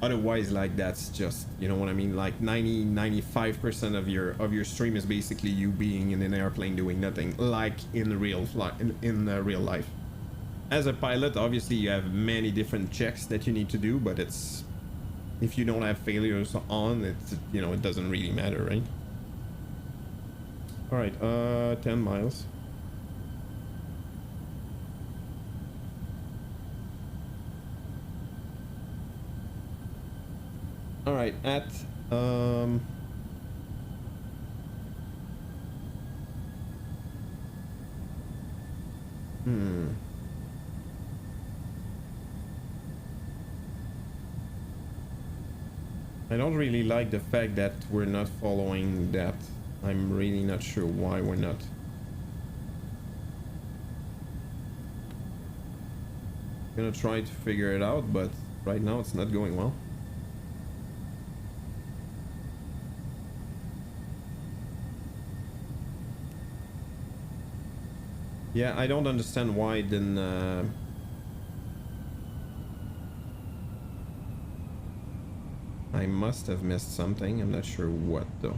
Otherwise, like, that's just, you know what I mean, like 95% of your stream is basically you being in an airplane doing nothing, like in real real life. As a pilot, obviously you have many different checks that you need to do, but it's, if you don't have failures on, it's, you know, it doesn't really matter, right? All right, 10 miles. All right, at I don't really like the fact that we're not following that. I'm really not sure why we're not. Gonna try to figure it out, but right now it's not going well. Yeah, I don't understand why it didn't I must have missed something. I'm not sure what though.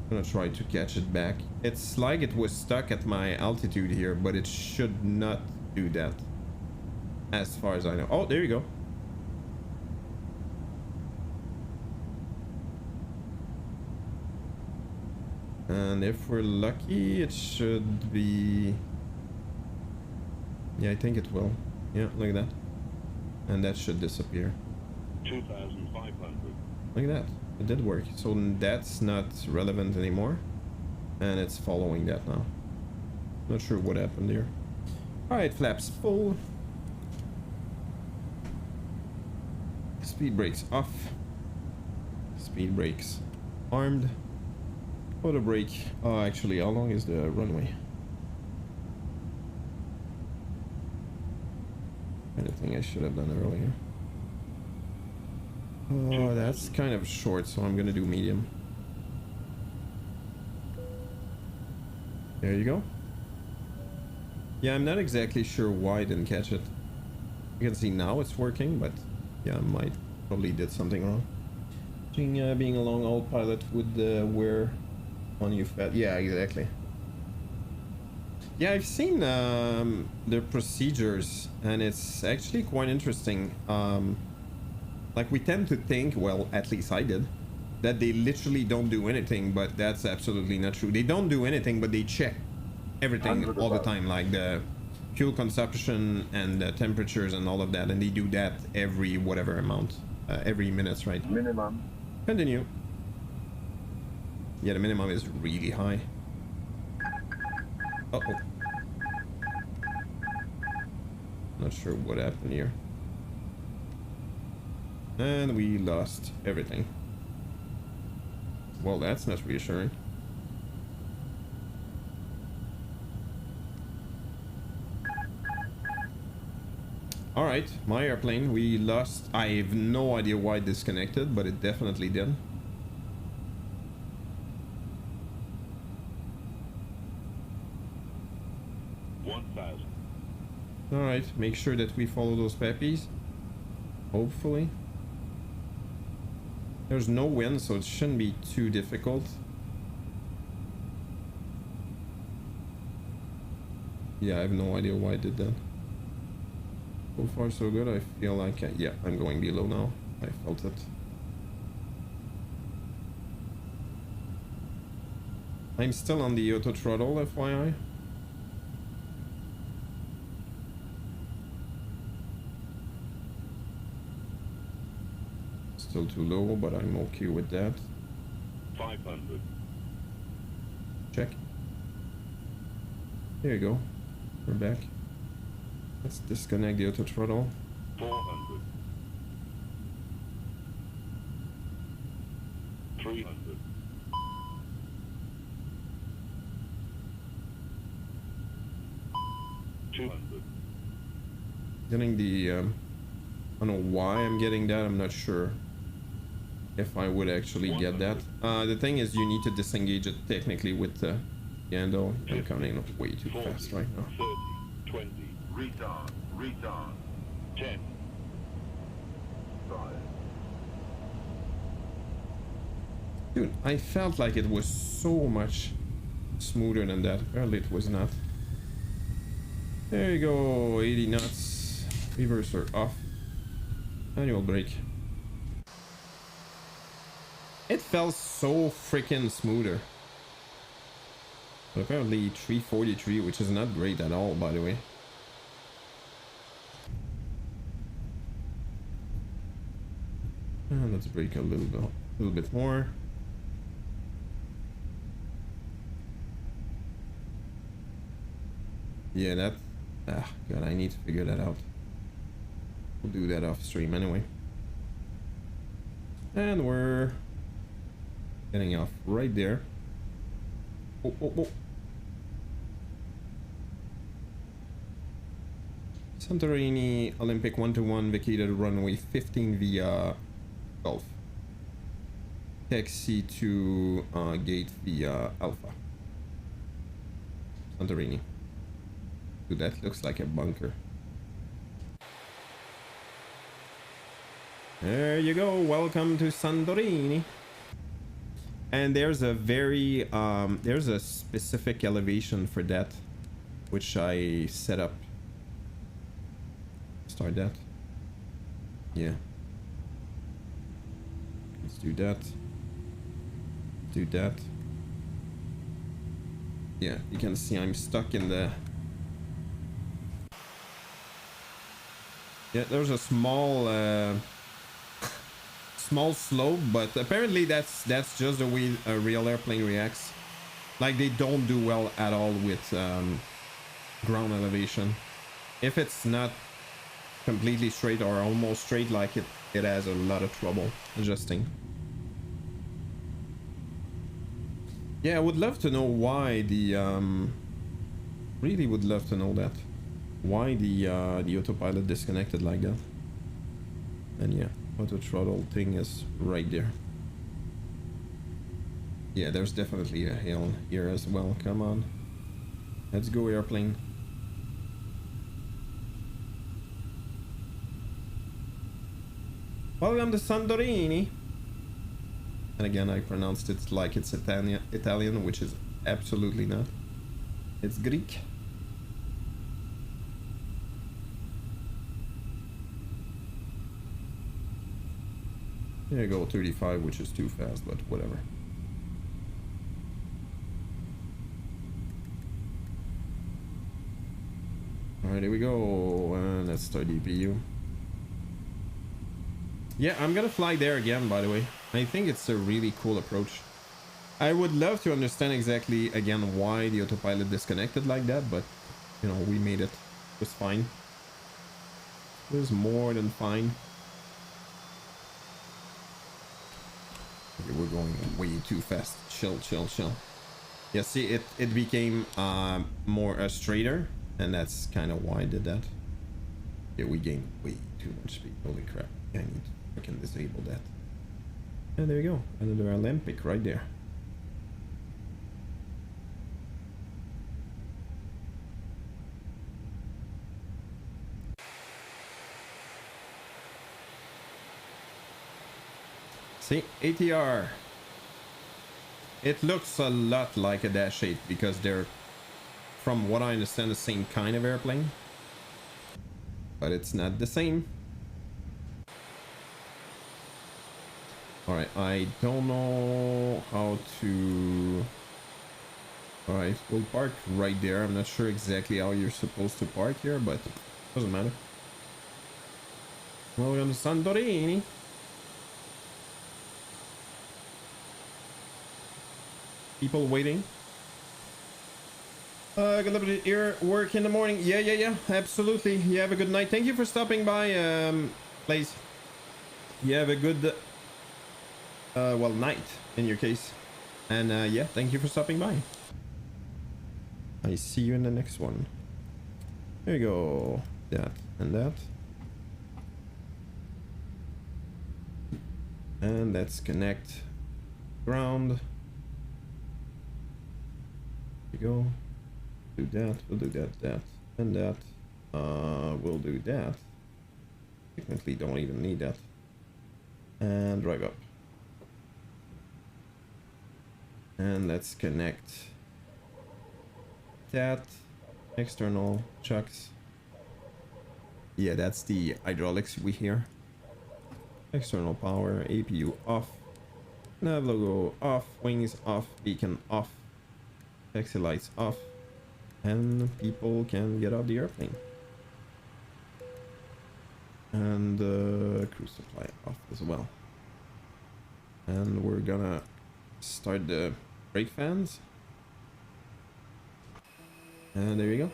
I'm gonna try to catch it back. It's like it was stuck at my altitude here, but it should not do that as far as I know. Oh, there you go. And if we're lucky, it should be... Yeah, I think it will. Yeah, look at that. And that should disappear. 2,500. Look at that. It did work. So that's not relevant anymore. And it's following that now. Not sure what happened here. Alright, flaps full. Speed brakes off. Speed brakes armed. Auto brake. Oh, actually, how long is the runway? Anything I should have done earlier. Oh, that's kind of short, so I'm gonna do medium. There you go. Yeah, I'm not exactly sure why I didn't catch it. You can see now it's working, but yeah, I probably did something wrong. Being a long haul pilot would wear on you fat. Yeah, exactly. Yeah, I've seen the procedures, and it's actually quite interesting. Like, we tend to think, well, at least I did, that they literally don't do anything, but that's absolutely not true. They don't do anything, but they check everything all the time, like the fuel consumption and the temperatures and all of that, and they do that every whatever amount, every minutes, right? Minimum. Continue. Yeah, the minimum is really high. Uh-oh. Not sure what happened here. And we lost everything. Well, that's not reassuring. All right, my airplane, we lost. I have no idea why it disconnected, but it definitely did. All right, make sure that we follow those peppies. Hopefully. There's no wind, so it shouldn't be too difficult. Yeah, I have no idea why I did that. So far so good. I feel like yeah, I'm going below now. I felt it. I'm still on the auto throttle, FYI. Still too low, but I'm okay with that. 500. Check. There you go. We're back. Let's disconnect the auto throttle. 400. 300. 200. Getting the I don't know why I'm getting that. I'm not sure if I would actually get that. The thing is, you need to disengage it technically with the handle. I'm coming way too 40, fast right now. 30, 20. Retard. Retard. 10. 5. Dude, I felt like it was so much smoother than that. Apparently it was not. There you go, 80 knots. Reverser off. Manual brake. It felt so freaking smoother. But apparently 343, which is not great at all, by the way. And let's brake a little bit more. Yeah, that. Ah, God, I need to figure that out. We'll do that off stream anyway. And we're getting off right there. Oh, oh, oh. Santorini Olympic 121 vacated runway 15 via Golf. Taxi to gate via Alpha. Santorini. Dude, that looks like a bunker. There you go. Welcome to Santorini. And there's a very there's a specific elevation for that, which I set up. Start that. Yeah. Let's do that. Do that. Yeah, you can see I'm stuck in the. Yeah, there's a small small slope, but apparently that's just the way a real airplane reacts. Like, they don't do well at all with ground elevation. If it's not completely straight or almost straight, like it has a lot of trouble adjusting. Yeah, I would love to know why the really would love to know that. Why the autopilot disconnected like that. And yeah, auto throttle thing is right there. Yeah, there's definitely a hail here as well. Come on, let's go, airplane. Welcome to Santorini. And again, I pronounced it like it's Italian, which is absolutely not. It's Greek. There you go, 35, which is too fast, but whatever. Alright, here we go. And let's start DPU. Yeah, I'm gonna fly there again, by the way. I think it's a really cool approach. I would love to understand exactly, again, why the autopilot disconnected like that, but, you know, we made it. It was fine. It was more than fine. Okay, we're going way too fast. Chill, chill, chill. Yeah, see, it became more straighter, and that's kind of why I did that. Yeah, we gained way too much speed. Holy crap. I need to freaking disable that. And there you go. Another Olympic right there. See, ATR. It looks a lot like a Dash 8 because they're, from what I understand, the same kind of airplane. But it's not the same. Alright, I don't know how to... Alright, we'll park right there. I'm not sure exactly how you're supposed to park here, but doesn't matter. Welcome to Santorini. People waiting. Gonna be here, work in the morning. Yeah, absolutely. You have a good night. Thank you for stopping by, please. You have a good, well, night in your case. And, yeah, thank you for stopping by. I see you in the next one. There you go. That and that. And let's connect ground. There you go. Do that, we'll do that, and that. We'll do that. Technically don't even need that. And drive up. And let's connect that. External chucks. Yeah, that's the hydraulics we hear. External power, APU off. Nav logo off, wings off, beacon off. Taxi lights off. And people can get out the airplane. And cruise supply off as well. And we're gonna start the brake fans. And there you go.